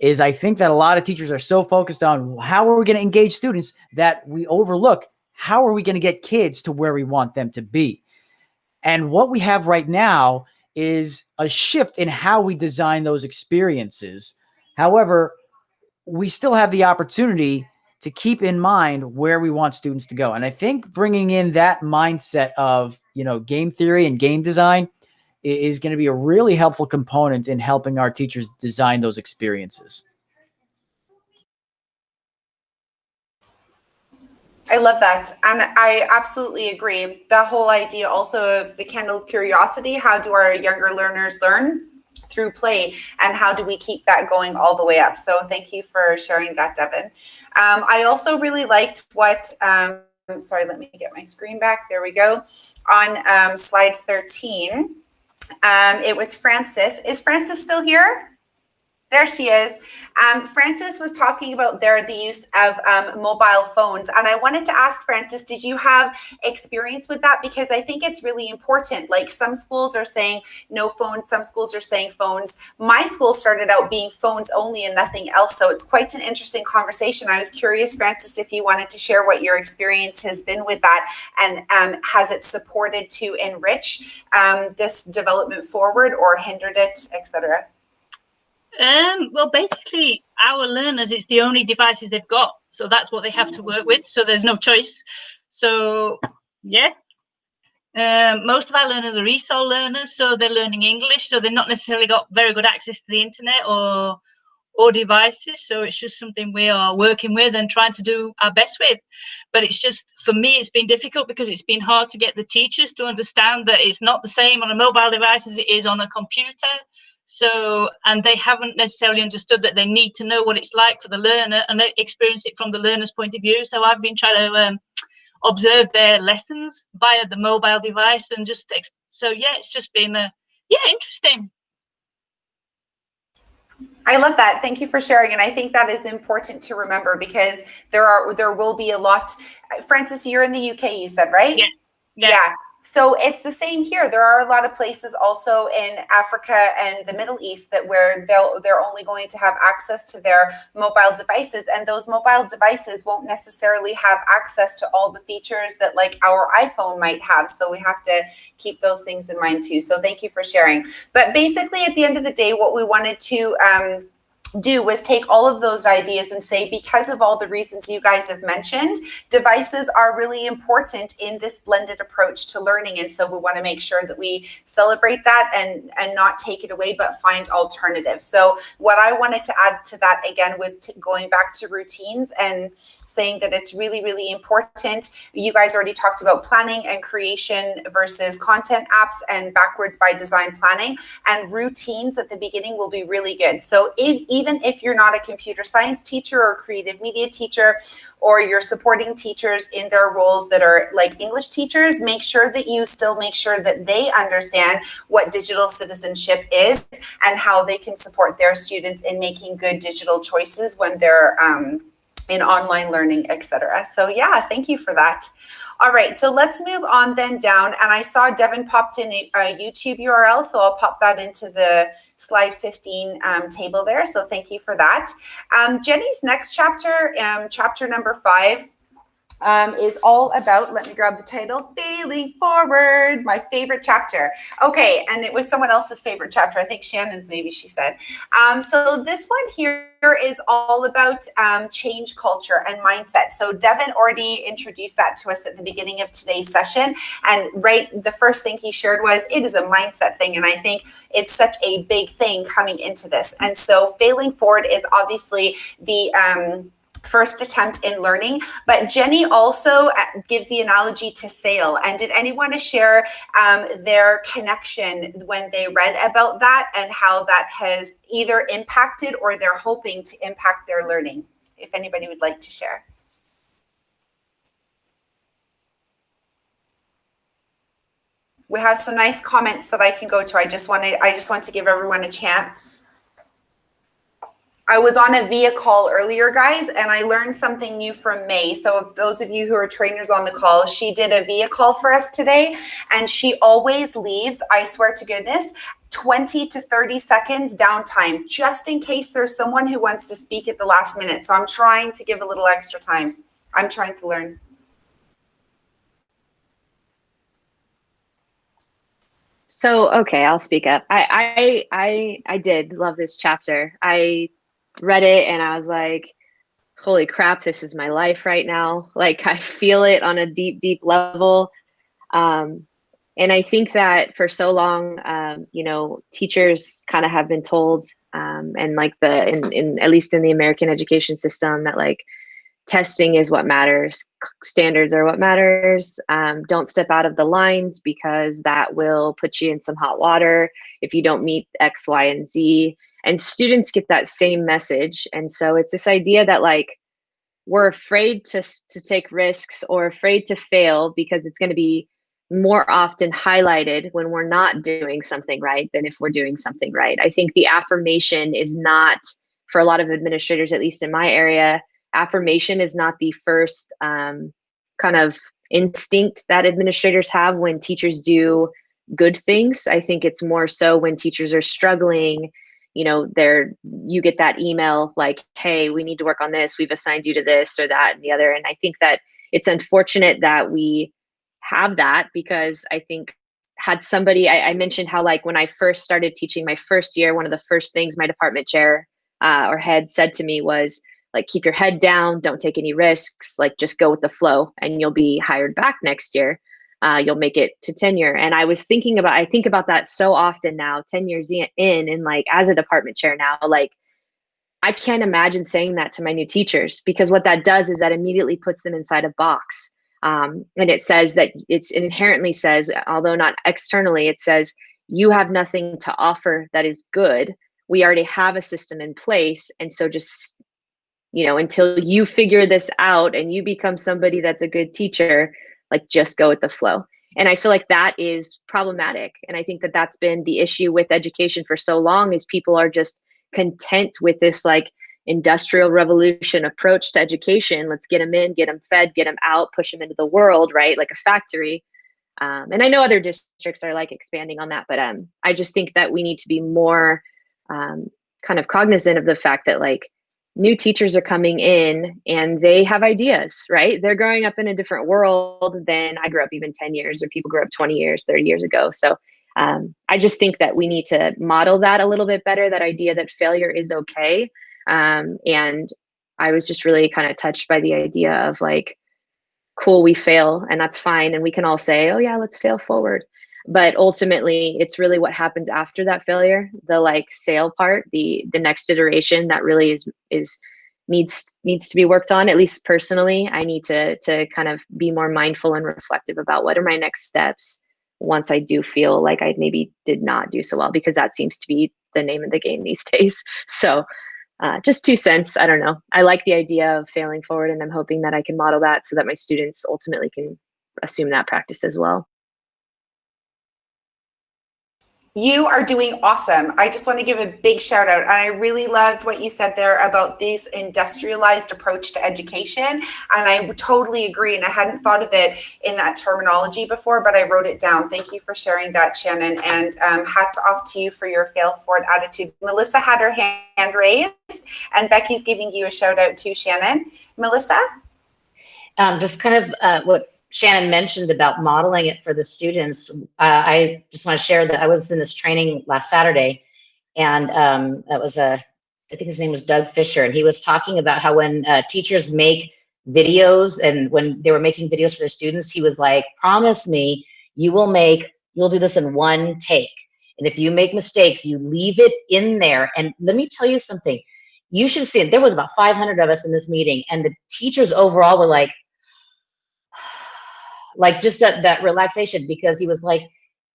I think that a lot of teachers are so focused on how are we going to engage students that we overlook how are we going to get kids to where we want them to be. And what we have right now is a shift in how we design those experiences. However, we still have the opportunity to keep in mind where we want students to go. And I think bringing in that mindset of, game theory and game design is going to be a really helpful component in helping our teachers design those experiences. I love that. And I absolutely agree. The whole idea also of the candle of curiosity, how do our younger learners learn? Through play, and how do we keep that going all the way up? So thank you for sharing that, Devin. I also really liked what, sorry, let me get my screen back. There we go. On slide 13, it was Frances. Is Frances still here? There she is. Frances was talking about the use of mobile phones. And I wanted to ask Frances, did you have experience with that? Because I think it's really important. Like some schools are saying no phones, some schools are saying phones. My school started out being phones only and nothing else. So it's quite an interesting conversation. I was curious, Frances, if you wanted to share what your experience has been with that, and has it supported to enrich this development forward or hindered it, etc.? Well, basically, our learners, it's the only devices they've got. So that's what they have to work with. So there's no choice. So, yeah. Most of our learners are ESOL learners, so they're learning English. So they've not necessarily got very good access to the internet or devices. So it's just something we are working with and trying to do our best with. But it's just, for me, it's been difficult because it's been hard to get the teachers to understand that it's not the same on a mobile device as it is on a computer. So, and they haven't necessarily understood that they need to know what it's like for the learner and experience it from the learner's point of view. So I've been trying to observe their lessons via the mobile device and just, so yeah, it's just been, interesting. I love that. Thank you for sharing. And I think that is important to remember because there will be a lot. Frances, you're in the UK, you said, right? Yeah. So it's the same here. There are a lot of places also in Africa and the Middle East that where they're only going to have access to their mobile devices, and those mobile devices won't necessarily have access to all the features that like our iPhone might have. So we have to keep those things in mind too. So thank you for sharing. But basically at the end of the day, what we wanted to do was take all of those ideas and say, because of all the reasons you guys have mentioned, devices are really important in this blended approach to learning. And so we want to make sure that we celebrate that and not take it away, but find alternatives. So what I wanted to add to that again was going back to routines and saying that it's really, really important. You guys already talked about planning and creation versus content apps and backwards by design planning, and routines at the beginning will be really good. So even if you're not a computer science teacher or creative media teacher, or you're supporting teachers in their roles that are like English teachers, make sure that you still make sure that they understand what digital citizenship is and how they can support their students in making good digital choices when they're in online learning, etc. So yeah, thank you for that. All right, so let's move on then down. And I saw Devin popped in a YouTube URL, so I'll pop that into the slide 15 table there. So thank you for that. Jenny's next chapter, chapter number 5, is all about, let me grab the title, Failing Forward, my favorite chapter. Okay, and it was someone else's favorite chapter. I think Shannon's, maybe she said. So this one here is all about change culture and mindset. So Devin already introduced that to us at the beginning of today's session. And the first thing he shared was, it is a mindset thing. And I think it's such a big thing coming into this. And so failing forward is obviously the first attempt in learning, but Jenny also gives the analogy to sail. And did anyone want to share their connection when they read about that and how that has either impacted or they're hoping to impact their learning? If anybody would like to share. We have some nice comments that I can go to. I just want to give everyone a chance. I was on a VIA call earlier, guys, and I learned something new from May. So those of you who are trainers on the call, she did a VIA call for us today, and she always leaves, I swear to goodness, 20 to 30 seconds downtime, just in case there's someone who wants to speak at the last minute. So I'm trying to give a little extra time. I'm trying to learn. So, okay, I'll speak up. I did love this chapter. I read it and I was like, holy crap, this is my life right now. Like, I feel it on a deep, deep level. And I think that for so long, teachers kind of have been told, and like in at least in the American education system, that like testing is what matters, standards are what matters. Don't step out of the lines because that will put you in some hot water if you don't meet X, Y, and Z. And students get that same message. And so it's this idea that like we're afraid to take risks or afraid to fail because it's going to be more often highlighted when we're not doing something right than if we're doing something right. I think the affirmation is not, for a lot of administrators, at least in my area, affirmation is not the first kind of instinct that administrators have when teachers do good things. I think it's more so when teachers are struggling, you get that email like, hey, we need to work on this. We've assigned you to this or that and the other. And I think that it's unfortunate that we have that, because I think had somebody, I mentioned how like when I first started teaching my first year, one of the first things my department chair or head said to me was like, keep your head down, don't take any risks, like just go with the flow and you'll be hired back next year. You'll make it to tenure. And I think about that so often now, 10 years in, and like as a department chair now, like I can't imagine saying that to my new teachers, because what that does is that immediately puts them inside a box. And it says that it inherently says, although not externally, it says you have nothing to offer that is good. We already have a system in place. And so just, until you figure this out and you become somebody that's a good teacher, like just go with the flow. And I feel like that is problematic. And I think that that's been the issue with education for so long, is people are just content with this like industrial revolution approach to education. Let's get them in, get them fed, get them out, push them into the world, right? Like a factory. And I know other districts are like expanding on that, but I just think that we need to be more kind of cognizant of the fact that like new teachers are coming in and they have ideas, right? They're growing up in a different world than I grew up even 10 years or people grew up 20 years, 30 years ago. So I just think that we need to model that a little bit better, that idea that failure is okay. And I was just really kind of touched by the idea of like, cool, we fail and that's fine. And we can all say, oh yeah, let's fail forward. But ultimately, it's really what happens after that failure, the like sail part, the next iteration that really needs to be worked on. At least personally, I need to kind of be more mindful and reflective about what are my next steps once I do feel like I maybe did not do so well, because that seems to be the name of the game these days. So just 2 cents. I don't know. I like the idea of failing forward, and I'm hoping that I can model that so that my students ultimately can assume that practice as well. You are doing awesome. I just want to give a big shout out. And I really loved what you said there about this industrialized approach to education. And I totally agree. And I hadn't thought of it in that terminology before, but I wrote it down. Thank you for sharing that, Shannon. And hats off to you for your fail forward attitude. Melissa had her hand raised, and Becky's giving you a shout out too, Shannon. Melissa? Just kind of what Shannon mentioned about modeling it for the students. I just want to share that I was in this training last Saturday, and that was I think his name was Doug Fisher, and he was talking about how when teachers make videos, and when they were making videos for their students, he was like, promise me you'll do this in one take. And if you make mistakes, you leave it in there. And let me tell you something, you should see it. There was about 500 of us in this meeting, and the teachers overall were like just that relaxation, because he was like,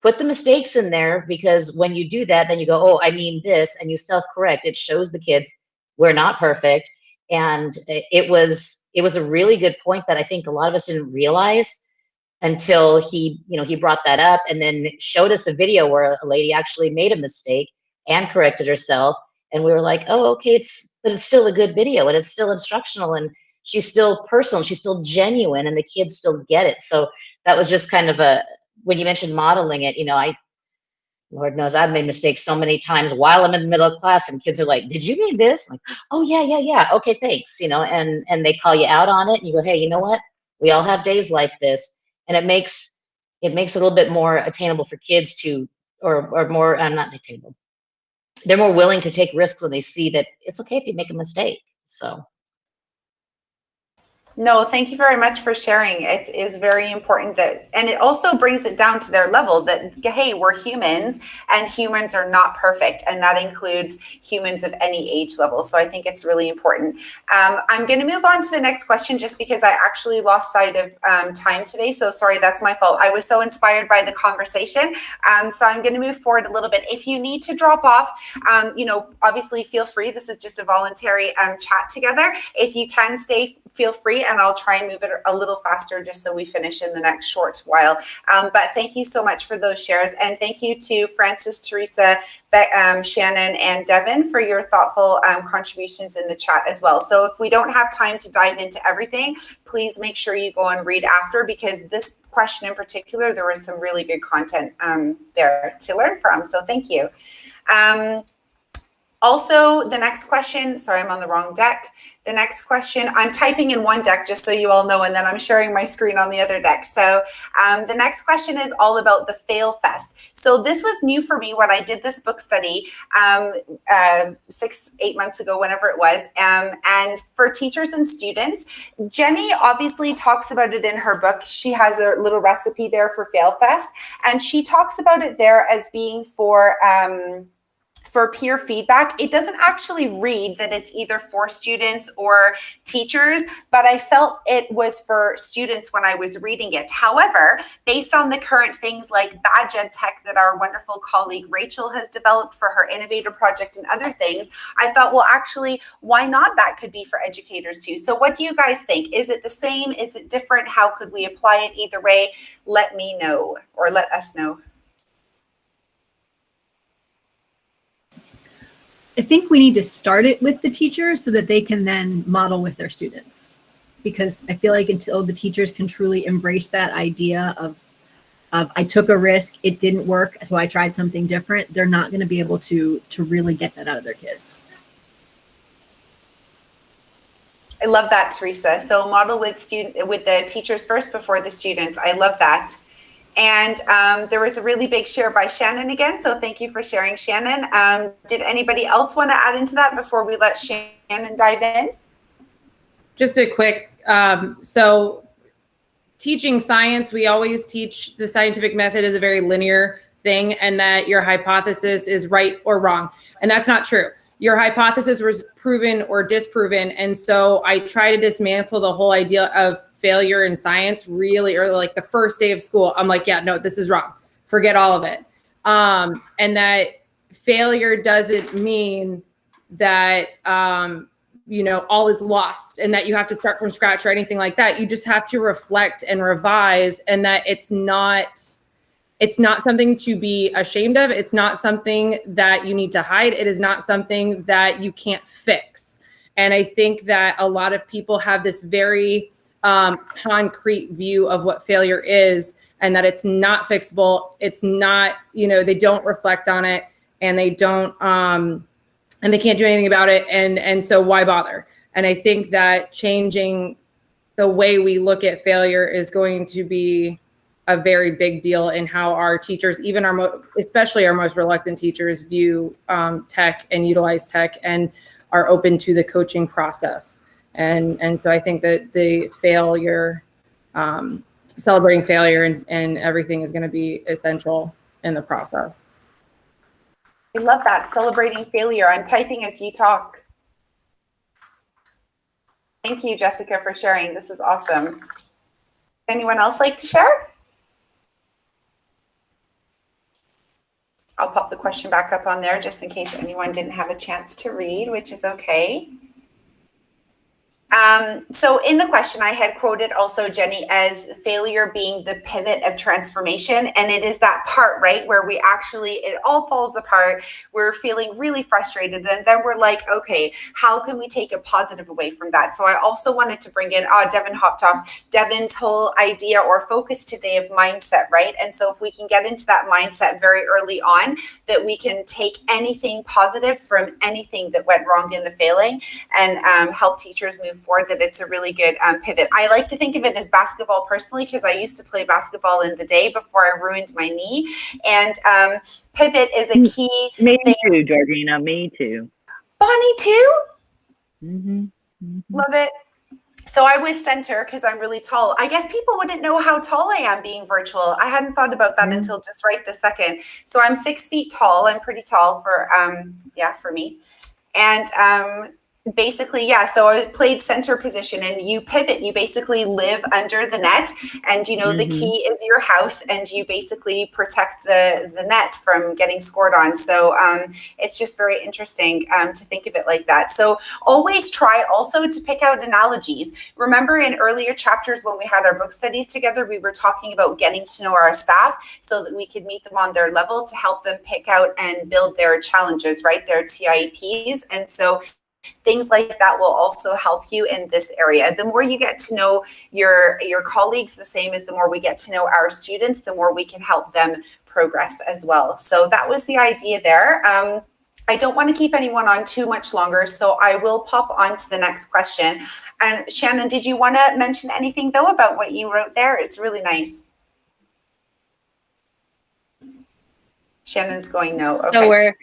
put the mistakes in there, because when you do that, then you go, oh, I mean this, and you self-correct. It shows the kids we're not perfect. And it was a really good point that I think a lot of us didn't realize until he brought that up, and then showed us a video where a lady actually made a mistake and corrected herself. And we were like, oh, okay, but it's still a good video, and it's still instructional, and she's still personal, she's still genuine, and the kids still get it. So that was just kind of when you mentioned modeling it, Lord knows I've made mistakes so many times while I'm in the middle of class, and kids are like, did you mean this? I'm like, oh yeah. Okay, thanks. And they call you out on it, and you go, hey, you know what? We all have days like this. And it makes it a little bit more attainable for kids or more, not attainable. They're more willing to take risks when they see that it's okay if you make a mistake. So. No, thank you very much for sharing. It is very important and it also brings it down to their level that, hey, we're humans, and humans are not perfect. And that includes humans of any age level. So I think it's really important. I'm going to move on to the next question just because I actually lost sight of time today. So sorry, that's my fault. I was so inspired by the conversation. So I'm going to move forward a little bit. If you need to drop off, obviously feel free. This is just a voluntary chat together. If you can stay, feel free. And I'll try and move it a little faster just so we finish in the next short while. But thank you so much for those shares. And thank you to Francis, Teresa, Shannon, and Devin for your thoughtful contributions in the chat as well. So if we don't have time to dive into everything, please make sure you go and read after, because this question in particular, there was some really good content there to learn from. So thank you. Also, the next question, sorry, I'm on the wrong deck. The next question, I'm typing in one deck just so you all know, and then I'm sharing my screen on the other deck. So the next question is all about the Fail Fest. So this was new for me when I did this book study 6-8 months ago, whenever it was. And for teachers and students, Jenny obviously talks about it in her book. She has a little recipe there for Fail Fest, and she talks about it there as being for peer feedback. It doesn't actually read that it's either for students or teachers, but I felt it was for students when I was reading it. However, based on the current things like Badge Ed Tech that our wonderful colleague Rachel has developed for her Innovator Project and other things, I thought, well, actually, why not? That could be for educators too. So what do you guys think? Is it the same? Is it different? How could we apply it? Either way, let me know, or let us know. I think we need to start it with the teachers so that they can then model with their students, because I feel like until the teachers can truly embrace that idea of I took a risk, it didn't work, so I tried something different, they're not going to be able to really get that out of their kids. I love that, Teresa. So model with the teachers first before the students. I love that. And there was a really big share by Shannon again. So thank you for sharing, Shannon. Did anybody else want to add into that before we let Shannon dive in? Just a quick, so teaching science, we always teach the scientific method is a very linear thing, and that your hypothesis is right or wrong. And that's not true. Your hypothesis was proven or disproven. And so I try to dismantle the whole idea of failure in science really early, like the first day of school. I'm like, yeah, no, this is wrong. Forget all of it. And that failure doesn't mean that, all is lost and that you have to start from scratch or anything like that. You just have to reflect and revise, and that it's not something to be ashamed of. It's not something that you need to hide. It is not something that you can't fix. And I think that a lot of people have this very concrete view of what failure is, and that it's not fixable. It's not, they don't reflect on it, and they don't, and they can't do anything about it. And so why bother? And I think that changing the way we look at failure is going to be a very big deal in how our teachers, even especially our most reluctant teachers, view tech and utilize tech and are open to the coaching process. And so I think that the failure, celebrating failure and everything is going to be essential in the process. I love that, celebrating failure. I'm typing as you talk. Thank you, Jessica, for sharing. This is awesome. Anyone else like to share? I'll pop the question back up on there just in case anyone didn't have a chance to read, which is okay. So in the question, I had quoted also, Jenny, as failure being the pivot of transformation. And it is that part, right, where we actually, it all falls apart. We're feeling really frustrated. And then we're like, okay, how can we take a positive away from that? So I also wanted to bring in, Devin hopped off, Devin's whole idea or focus today of mindset, right? And so if we can get into that mindset very early on, that we can take anything positive from anything that went wrong in the failing and help teachers move forward, that it's a really good pivot. I like to think of it as basketball personally, because I used to play basketball in the day before I ruined my knee. And pivot is a key Me thing. too, Georgina, me too. Bonnie too? Mm-hmm. Mm-hmm. Love it. So I was center because I'm really tall. I guess people wouldn't know how tall I am being virtual. I hadn't thought about that until just right this second. So I'm 6 feet tall. I'm pretty tall for, for me. And basically, so I played center position, and you pivot. You basically live under the net, and the key is your house, and you basically protect the net from getting scored on. So it's just very interesting to think of it like that. So always try also to pick out analogies. Remember in earlier chapters when we had our book studies together, we were talking about getting to know our staff so that we could meet them on their level to help them pick out and build their challenges, right? Their TIEPs. And so things like that will also help you in this area. The more you get to know your colleagues, the same as the more we get to know our students, the more we can help them progress as well. So that was the idea there. I don't want to keep anyone on too much longer, so I will pop on to the next question. And Shannon, did you want to mention anything though about what you wrote there? It's really nice. Shannon's going no. Okay.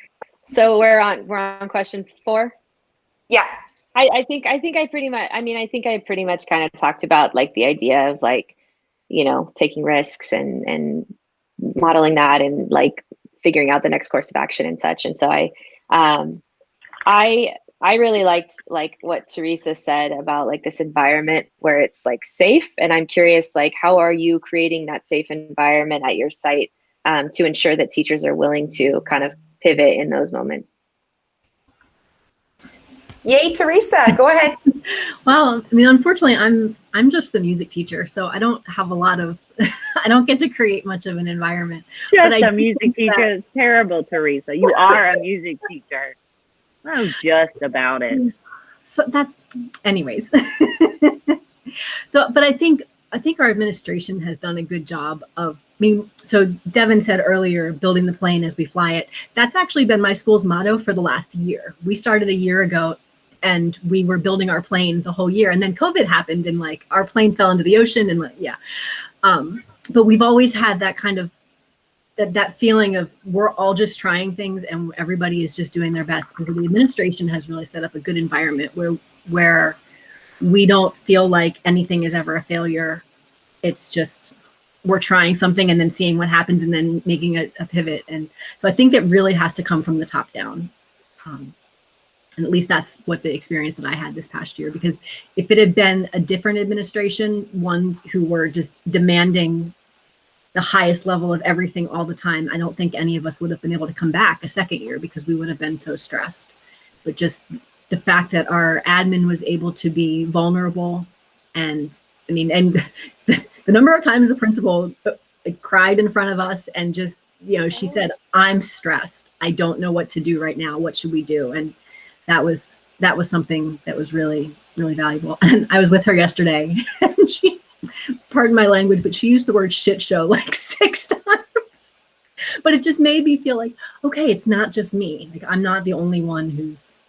So we're on question 4. Yeah. I think I pretty much kind of talked about like the idea of like, taking risks and modeling that and like figuring out the next course of action and such. And so I really liked like what Teresa said about like this environment where it's like safe. And I'm curious, like, how are you creating that safe environment at your site to ensure that teachers are willing to kind of pivot in those moments? Yay, Teresa, go ahead. Well, I mean, unfortunately, I'm just the music teacher, so I don't have a lot of, I don't get to create much of an environment. Just a music teacher is terrible, Teresa. You are a music teacher. Oh, just about it. So that's, anyways. So, but I think our administration has done a good job of, so Devin said earlier, building the plane as we fly it. That's actually been my school's motto for the last year. We started a year ago, and we were building our plane the whole year. And then COVID happened, and like our plane fell into the ocean, and but we've always had that kind of, that feeling of we're all just trying things and everybody is just doing their best. And the administration has really set up a good environment where we don't feel like anything is ever a failure. It's just, we're trying something and then seeing what happens and then making a pivot. And so I think it really has to come from the top down. And at least that's what the experience that I had this past year, because if it had been a different administration, ones who were just demanding the highest level of everything all the time, I don't think any of us would have been able to come back a second year because we would have been so stressed. But just the fact that our admin was able to be vulnerable, and I mean, and the number of times the principal cried in front of us and just, she said, "I'm stressed. I don't know what to do right now. What should we do?" And that was something that was really, really valuable. And I was with her yesterday, and she, pardon my language, but she used the word shit show like 6 times. But it just made me feel like, okay, it's not just me. Like, I'm not the only one who's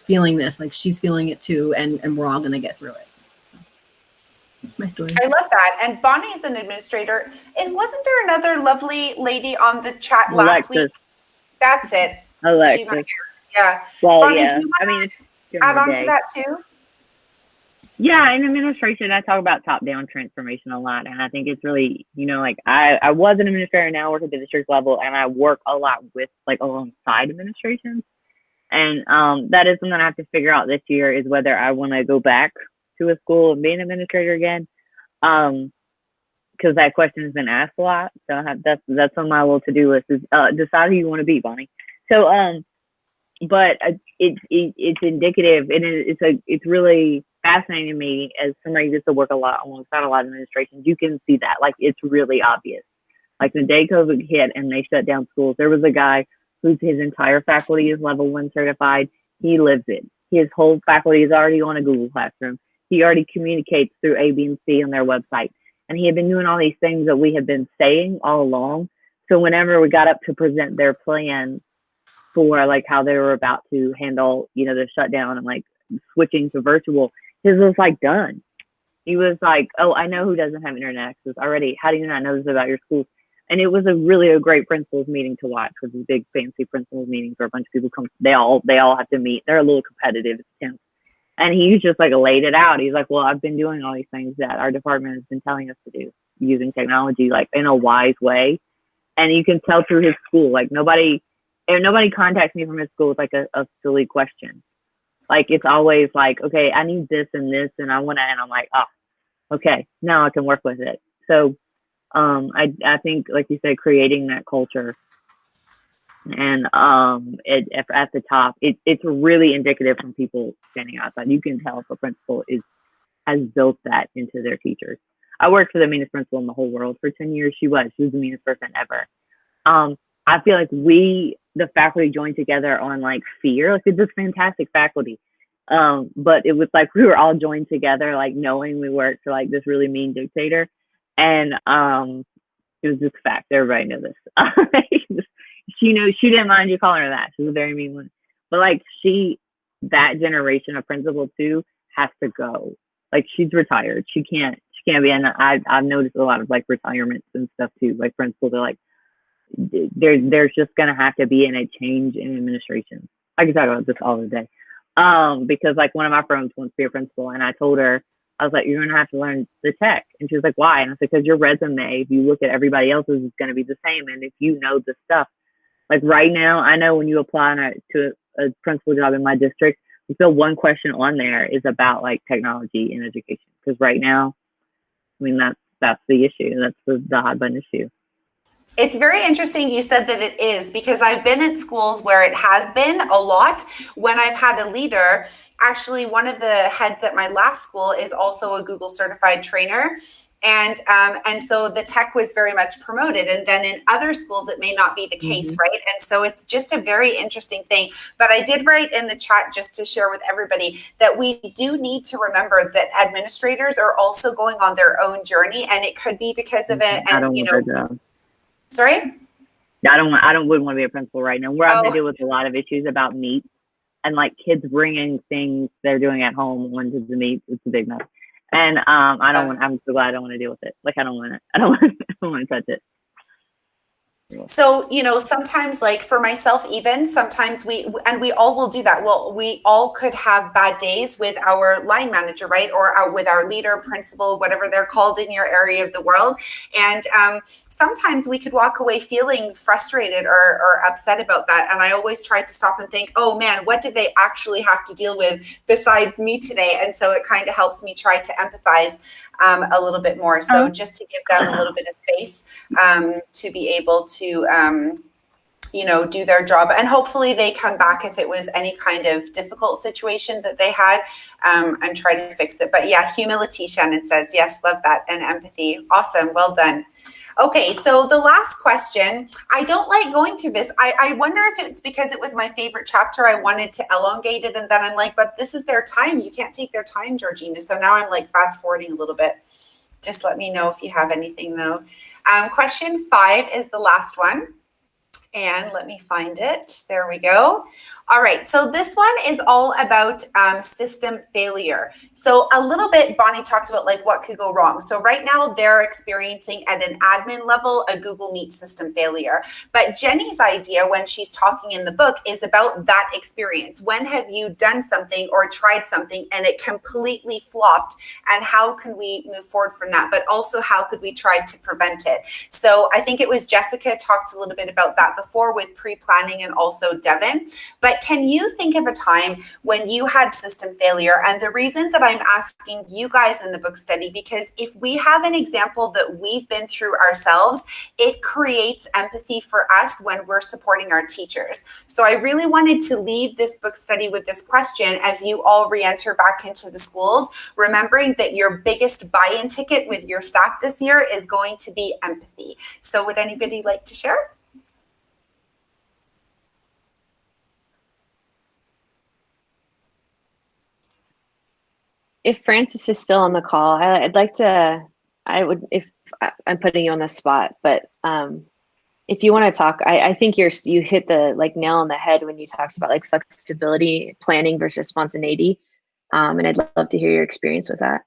feeling this. Like, she's feeling it too, and we're all gonna get through it. That's my story. I love that. And Bonnie's an administrator. And wasn't there another lovely lady on the chat last week? That's it. She's not Alexis. here. Yeah. Well, Bonnie, yeah. do you I want mean, it's to during add the on to day. that too? Yeah, in administration, I talk about top-down transformation a lot, and I think it's really, like I was an administrator, now I work at the district level, and I work a lot with alongside administration, and that is something I have to figure out this year is whether I want to go back to a school and be an administrator again, because that question has been asked a lot, so that's on my little to-do list is decide who you want to be, Bonnie. So but it's indicative, and it's really fascinating to me as somebody who gets to work a lot alongside a lot of administrations. You can see that, it's really obvious. Like the day COVID hit and they shut down schools, there was a guy his entire faculty is level 1 certified. He lives it. His whole faculty is already on a Google Classroom. He already communicates through A, B, and C on their website, and he had been doing all these things that we had been saying all along. So whenever we got up to present their plan for how they were about to handle, the shutdown and switching to virtual, his was done. He was like, oh, I know who doesn't have internet access already. How do you not know this about your school? And it was a great principals meeting to watch, because it's big fancy principals meetings where a bunch of people come. They all have to meet. They're a little competitive. It's tense. And he just laid it out. He's like, well, I've been doing all these things that our department has been telling us to do, using technology in a wise way. And you can tell through his school, nobody contacts me from his school with a silly question. It's always okay, I need this and this, and I want to, and I'm like, oh, okay, now I can work with it. So I think, like you said, creating that culture and at the top, it's really indicative from people standing outside. You can tell if a principal has built that into their teachers. I worked for the meanest principal in the whole world for 10 years. She was the meanest person ever. I feel the faculty joined together on fear. It's this fantastic faculty. But it was we were all joined together, knowing we worked for this really mean dictator. And it was just fact. Everybody knew this. She didn't mind you calling her that. She was a very mean one. But that generation of principal too has to go. She's retired. She can't be. And I've noticed a lot of retirements and stuff too. Principals are there's just gonna have to be a change in administration. I can talk about this all the day. Because one of my friends wants to be a principal, and I told her, I was like, you're gonna have to learn the tech. And she was like, why? And I said, because your resume, if you look at everybody else's, is gonna be the same. And if you know the stuff, right now, I know when you apply to a principal job in my district, the one question on there is about technology in education. Because right now, I mean, that's the issue. That's the hot button issue. It's very interesting you said that it is, because I've been at schools where it has been a lot. When I've had a leader, actually one of the heads at my last school is also a Google certified trainer. And so the tech was very much promoted. And then in other schools, it may not be the case, right? And so it's just a very interesting thing. But I did write in the chat, just to share with everybody, that we do need to remember that administrators are also going on their own journey, and it could be because of it. And sorry? Wouldn't want to be a principal right now. We're having to deal with a lot of issues about meat and kids bringing things they're doing at home onto the meat. It's a big mess. And I'm so glad I don't want to deal with it. I don't want to touch it. So, sometimes for myself, even sometimes we all will do that. Well, we all could have bad days with our line manager, right? Or with our leader, principal, whatever they're called in your area of the world. And sometimes we could walk away feeling frustrated or upset about that. And I always try to stop and think, oh man, what did they actually have to deal with besides me today? And so it kind of helps me try to empathize a little bit more. So just to give them a little bit of space to be able to, do their job. And hopefully they come back if it was any kind of difficult situation that they had, and try to fix it. But yeah, humility, Shannon says. Yes, love that. And empathy. Awesome. Well done. Okay, so the last question, I don't like going through this. I wonder if it's because it was my favorite chapter. I wanted to elongate it, and then I'm like, but this is their time. You can't take their time, Georgina. So now I'm fast forwarding a little bit. Just let me know if you have anything though. Question 5 is the last one. And let me find it. There we go. All right, so this one is all about system failure. So a little bit, Bonnie talked about like what could go wrong. So right now they're experiencing at an admin level a Google Meet system failure. But Jenny's idea when she's talking in the book is about that experience. When have you done something or tried something and it completely flopped, and how can we move forward from that? But also how could we try to prevent it? So I think it was Jessica talked a little bit about that before with pre-planning, and also Devin. But can you think of a time when you had system failure? And the reason that I'm asking you guys in the book study, because if we have an example that we've been through ourselves, it creates empathy for us when we're supporting our teachers. So I really wanted to leave this book study with this question as you all re-enter back into the schools, remembering that your biggest buy-in ticket with your staff this year is going to be empathy. So would anybody like to share? If Francis is still on the call, I'd like to, if I'm putting you on the spot, but if you want to talk, I think you hit the like nail on the head when you talked about like flexibility, planning versus spontaneity. And I'd love to hear your experience with that.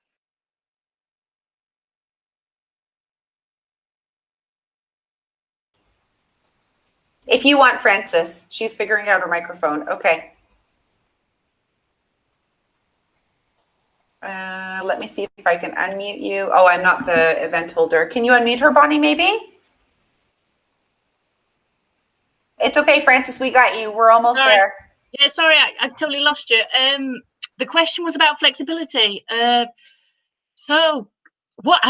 If you want, Francis, she's figuring out her microphone. Okay. Let me see if I can unmute you. Oh, I'm not the event holder. Can you unmute her, Bonnie, maybe? It's okay, Francis, we got you. We're almost there. Yeah, sorry, I totally lost you. The question was about flexibility. So what,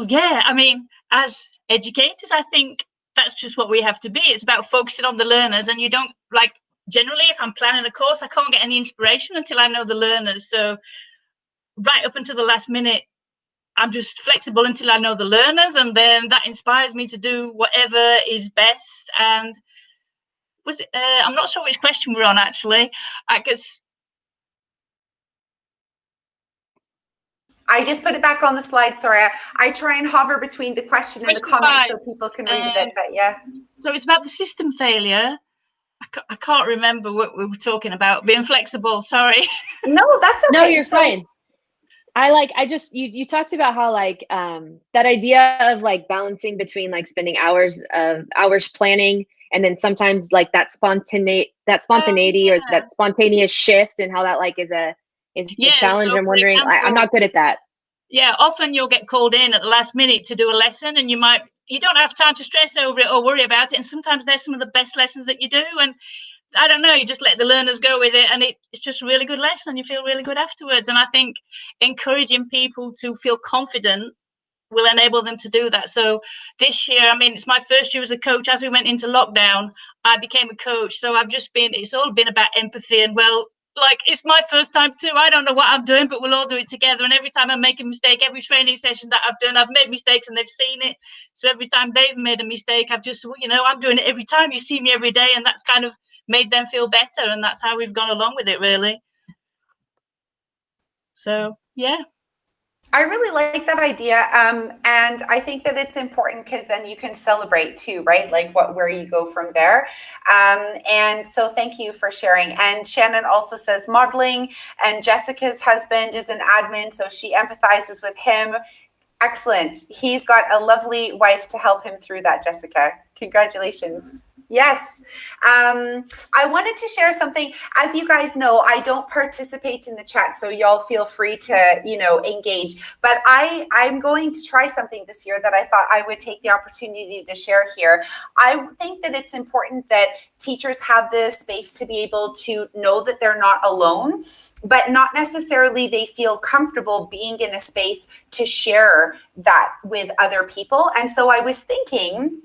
yeah, I mean, as educators, I think that's just what we have to be. It's about focusing on the learners, and you don't, like, generally, if I'm planning a course, I can't get any inspiration until I know the learners. So right up until the last minute, I'm just flexible until I know the learners, and then that inspires me to do whatever is best. And was it, I'm not sure which question we're on, actually. I guess I just put it back on the slide. Sorry, I try and hover between the question and the comment so people can read a bit, but yeah. So it's about the system failure. I can't remember what we were talking about. Being flexible, sorry. No, that's okay. No, you're fine. You talked about how like that idea of like balancing between like spending hours planning, and then sometimes like that spontaneity or that spontaneous shift, and how that like is a challenge. So I'm wondering, example, I'm not good at that. Yeah, often you'll get called in at the last minute to do a lesson, and you don't have time to stress over it or worry about it. And sometimes there's some of the best lessons that you do, and I don't know, you just let the learners go with it, and it's just a really good lesson. You feel really good afterwards. And I think encouraging people to feel confident will enable them to do that. So this year, I mean, it's my first year as a coach. As we went into lockdown, I became a coach. So it's all been about empathy, and well, like, it's my first time too. I don't know what I'm doing, but we'll all do it together. And every time I make a mistake, every training session that I've done, I've made mistakes and they've seen it. So every time they've made a mistake, I've just, I'm doing it every time. You see me every day, and that's kind of made them feel better. And that's how we've gone along with it, really. So, yeah. I really like that idea. And I think that it's important because then you can celebrate too, right? Like where you go from there. And so thank you for sharing. And Shannon also says modeling, and Jessica's husband is an admin, so she empathizes with him. Excellent. He's got a lovely wife to help him through that, Jessica. Congratulations. Yes. I wanted to share something. As you guys know, I don't participate in the chat, so y'all feel free to, engage. But I'm going to try something this year that I thought I would take the opportunity to share here. I think that it's important that teachers have the space to be able to know that they're not alone, but not necessarily they feel comfortable being in a space to share that with other people. And so I was thinking,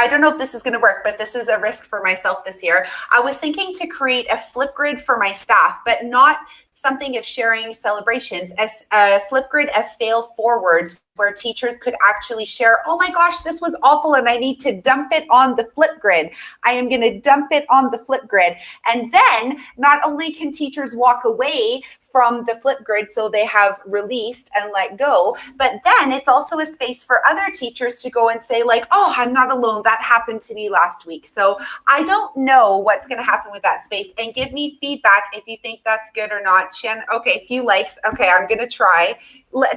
I don't know if this is going to work, but this is a risk for myself this year. I was thinking to create a flip grid for my staff, but not something of sharing celebrations, as a flip grid of fail forwards where teachers could actually share, oh my gosh, this was awful and I need to dump it on the flip grid. I am going to dump it on the flip grid. And then not only can teachers walk away from the flip grid so they have released and let go, but then it's also a space for other teachers to go and say like, oh, I'm not alone. That happened to me last week. So I don't know what's going to happen with that space, and give me feedback if you think that's good or not. Shannon, okay, a few likes. Okay, I'm going to try.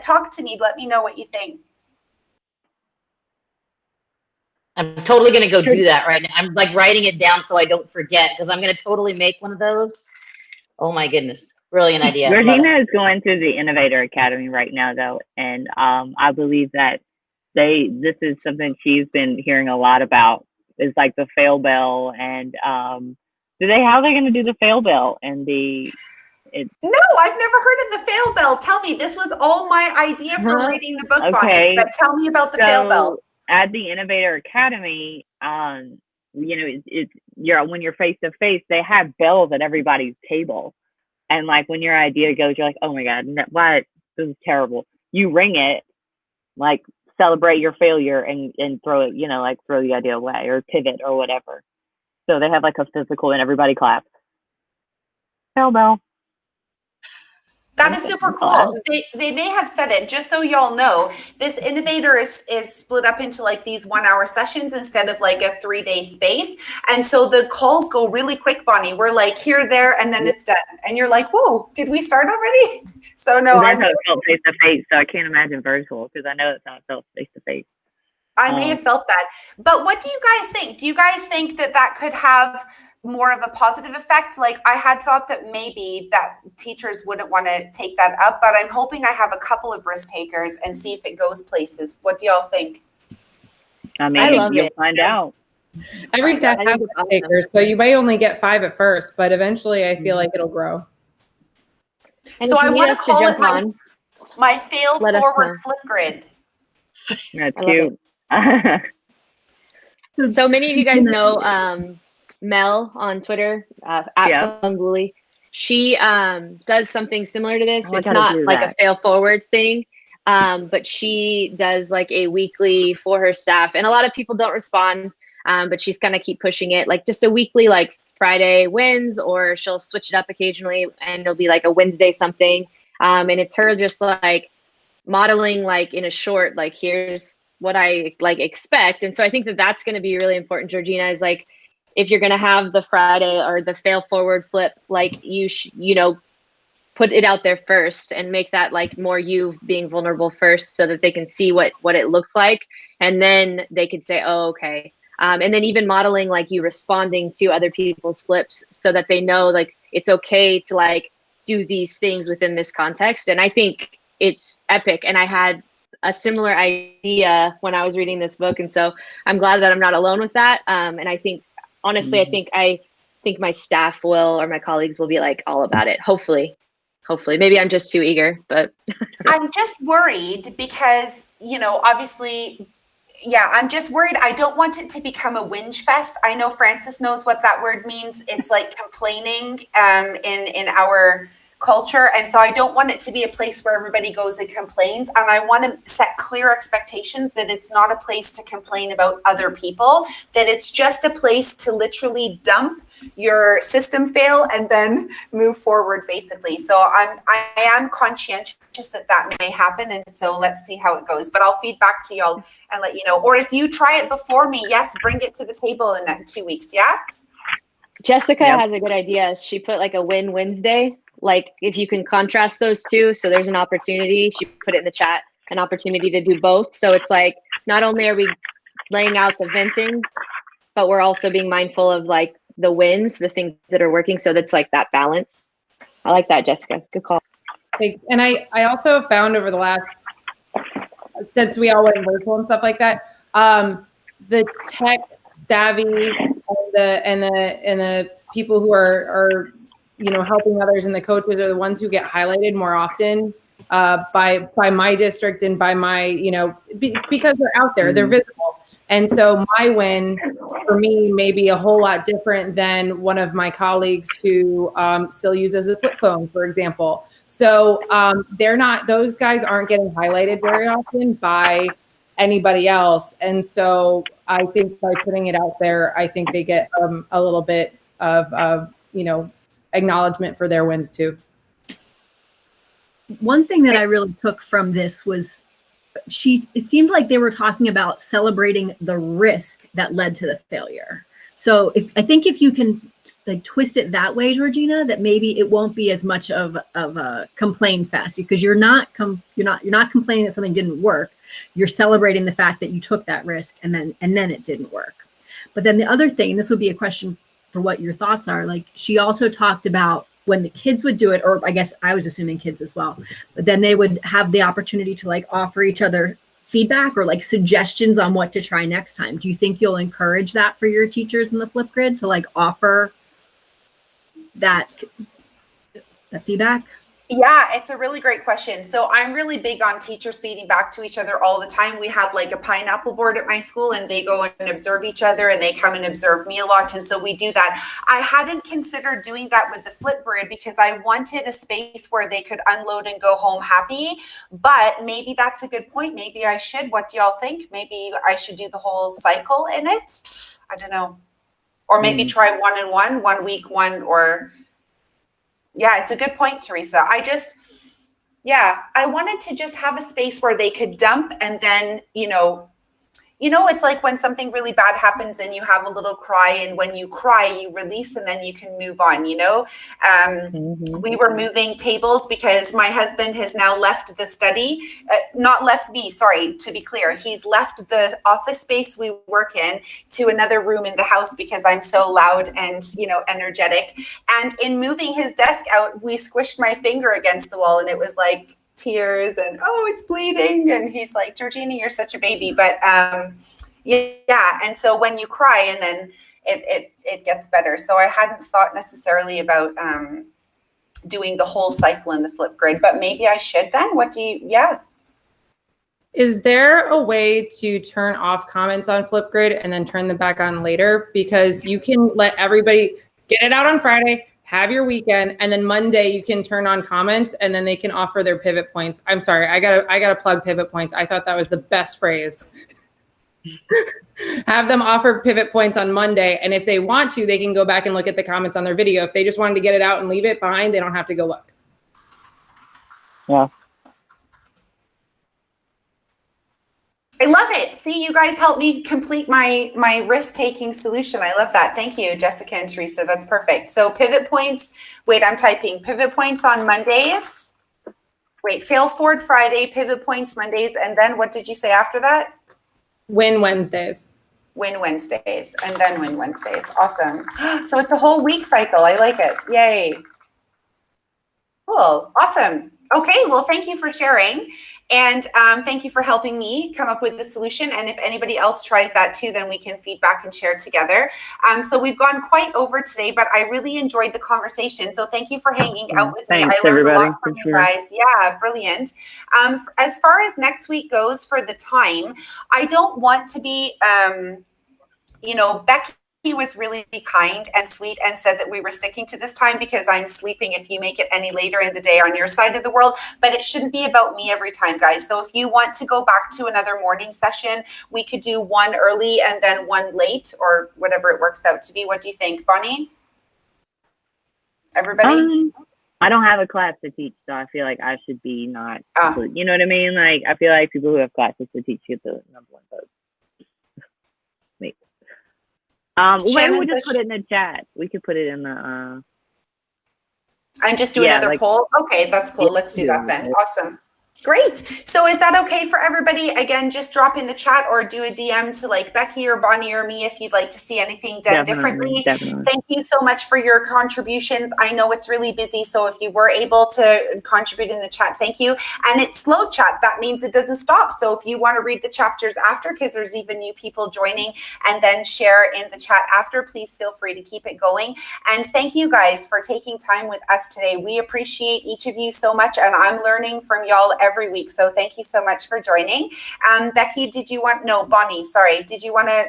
Talk to me. Let me know what you think. I'm totally going to go do that right now. I'm like writing it down so I don't forget, because I'm going to totally make one of those. Oh my goodness. Brilliant idea. Regina is going through the Innovator Academy right now though. And I believe that this is something she's been hearing a lot about, is like the fail bell. And how are they going to do the fail bell and No, I've never heard of the fail bell. Tell me, this was all my idea for writing the book, Okay. Bonnie, but tell me about the fail bell. At the Innovator Academy, when you're face to face, they have bells at everybody's table. And like when your idea goes, you're like, oh my God, what? This is terrible. You ring it, like celebrate your failure and throw it, like throw the idea away or pivot or whatever. So they have like a physical and everybody claps. Fail bell. That is super cool. They may have said it, just so y'all know, this Innovator is split up into like these 1 hour sessions instead of like a 3-day space. And so the calls go really quick, Bonnie. We're like here, there, and then it's done. And you're like, whoa, did we start already? So no, that's how it felt face to face. So I can't imagine virtual, because I know that's how it felt face to face. I may have felt that. But what do you guys think? Do you guys think that could have more of a positive effect? Like I had thought that maybe that teachers wouldn't want to take that up, but I'm hoping I have a couple of risk takers and see if it goes places. What do y'all think? I mean, you'll find out. Every staff has risk takers, so you may only get 5 at first, but eventually I feel like it'll grow. And so I want to call it my fail forward flip grid. That's cute. So many of you guys know Mel on Twitter, at Funguli. She does something similar to this. It's not like a fail forward thing, but she does like a weekly for her staff, and a lot of people don't respond, but she's gonna keep pushing it, like just a weekly like Friday wins, or she'll switch it up occasionally and it'll be like a Wednesday something, and it's her just like modeling like in a short, like here's what I like expect. And so I think that's going to be really important, Georgina, is like if you're going to have the Friday or the fail forward flip, like you put it out there first and make that like more you being vulnerable first, so that they can see what it looks like, and then they could say, oh, okay. And then even modeling like you responding to other people's flips, so that they know like it's okay to like do these things within this context. And I think it's epic. And I had a similar idea when I was reading this book, and so I'm glad that I'm not alone with that. And I think honestly, I think my staff will, or my colleagues will be like all about it. Hopefully, maybe I'm just too eager, but I'm just worried because, obviously, I'm just worried. I don't want it to become a whinge fest. I know Francis knows what that word means. It's like complaining in our culture. And so I don't want it to be a place where everybody goes and complains. And I want to set clear expectations that it's not a place to complain about other people, that it's just a place to literally dump your system fail and then move forward, basically. So I am conscientious that may happen. And so let's see how it goes. But I'll feed back to y'all and let you know. Or if you try it before me, yes, bring it to the table in 2 weeks. Yeah. Jessica has a good idea. She put like a win Wednesday. Like if you can contrast those two, so there's an opportunity, she put it in the chat, an opportunity to do both. So it's like, not only are we laying out the venting, but we're also being mindful of like the wins, the things that are working. So that's like that balance. I like that, Jessica. Good call. Thanks. And I also found over the last, since we all went virtual and stuff like that, the tech savvy and the people who are helping others, and the coaches are the ones who get highlighted more often by my district and by my, because they're out there, they're visible. And so my win for me may be a whole lot different than one of my colleagues who still uses a flip phone, for example. So those guys aren't getting highlighted very often by anybody else. And so I think by putting it out there, I think they get a little bit of, acknowledgement for their wins too. One thing that I really took from this was it seemed like they were talking about celebrating the risk that led to the failure. So I think if you can like twist it that way, Georgina, that maybe it won't be as much of a complain fest, because you're not complaining that something didn't work. You're celebrating the fact that you took that risk and then it didn't work. But then the other thing, and this would be a question for what your thoughts are, like she also talked about when the kids would do it, or I guess I was assuming kids as well, but then they would have the opportunity to like offer each other feedback or like suggestions on what to try next time. Do you think you'll encourage that for your teachers in the Flipgrid to like offer that feedback? Yeah, it's a really great question. So I'm really big on teachers feeding back to each other all the time. We have like a pineapple board at my school, and they go and observe each other, and they come and observe me a lot. And so we do that. I hadn't considered doing that with the Flipgrid because I wanted a space where they could unload and go home happy. But maybe that's a good point. Maybe I should. What do y'all think? Maybe I should do the whole cycle in it. I don't know. Or maybe try 1 and 1, 1 week, one, or... Yeah, it's a good point, Teresa. I wanted to just have a space where they could dump and then, it's like when something really bad happens and you have a little cry, and when you cry, you release and then you can move on, We were moving tables because my husband has now left the study, not left me, sorry, to be clear. He's left the office space we work in to another room in the house because I'm so loud and, energetic. And in moving his desk out, we squished my finger against the wall, and it was like, tears and it's bleeding, and he's like, Georgina, you're such a baby. But and so when you cry, and then it gets better. So I hadn't thought necessarily about doing the whole cycle in the Flipgrid, but maybe I should then. Is there a way to turn off comments on Flipgrid and then turn them back on later? Because you can let everybody get it out on Friday, have your weekend, and then Monday you can turn on comments, and then they can offer their pivot points. I'm sorry, I gotta plug pivot points. I thought that was the best phrase. Have them offer pivot points on Monday, and if they want to, they can go back and look at the comments on their video. If they just wanted to get it out and leave it behind, they don't have to go look. Yeah. I love it. See, you guys helped me complete my risk-taking solution. I love that. Thank you, Jessica and Teresa. That's perfect. So pivot points. Wait, I'm typing. Pivot points on Mondays. Wait, fail forward Friday, pivot points Mondays, and then what did you say after that? Win Wednesdays. Win Wednesdays, and then win Wednesdays. Awesome. So it's a whole week cycle. I like it. Yay. Cool. Awesome. Okay, well, thank you for sharing, and thank you for helping me come up with the solution. And if anybody else tries that too, then we can feedback and share together. So we've gone quite over today, but I really enjoyed the conversation. So thank you for hanging out with me. I learned a lot from you guys. Yeah, brilliant. As far as next week goes for the time, I don't want to be, Becky was really kind and sweet and said that we were sticking to this time because I'm sleeping if you make it any later in the day on your side of the world, but it shouldn't be about me every time, guys. So if you want to go back to another morning session, we could do one early and then one late, or whatever it works out to be. What do you think, Bonnie? Everybody? I don't have a class to teach, so I feel like I should be not, you know what I mean? Like, I feel like people who have classes to teach get the number one vote. Maybe. Maybe we'll just put it in the chat. We could put it in the and just do another poll. Okay, that's cool. Let's do that then. Awesome. Great. So is that okay for everybody? Again, just drop in the chat or do a DM to like Becky or Bonnie or me if you'd like to see anything done differently. Definitely. Thank you so much for your contributions. I know it's really busy, so if you were able to contribute in the chat, thank you. And it's slow chat. That means it doesn't stop. So if you want to read the chapters after, because there's even new people joining, and then share in the chat after, please feel free to keep it going. And thank you guys for taking time with us today. We appreciate each of you so much, and I'm learning from y'all every week. So thank you so much for joining. Becky, Bonnie, sorry. Did you want to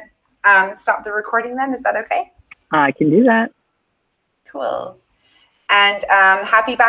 stop the recording then. Is that okay? I can do that. Cool. And happy back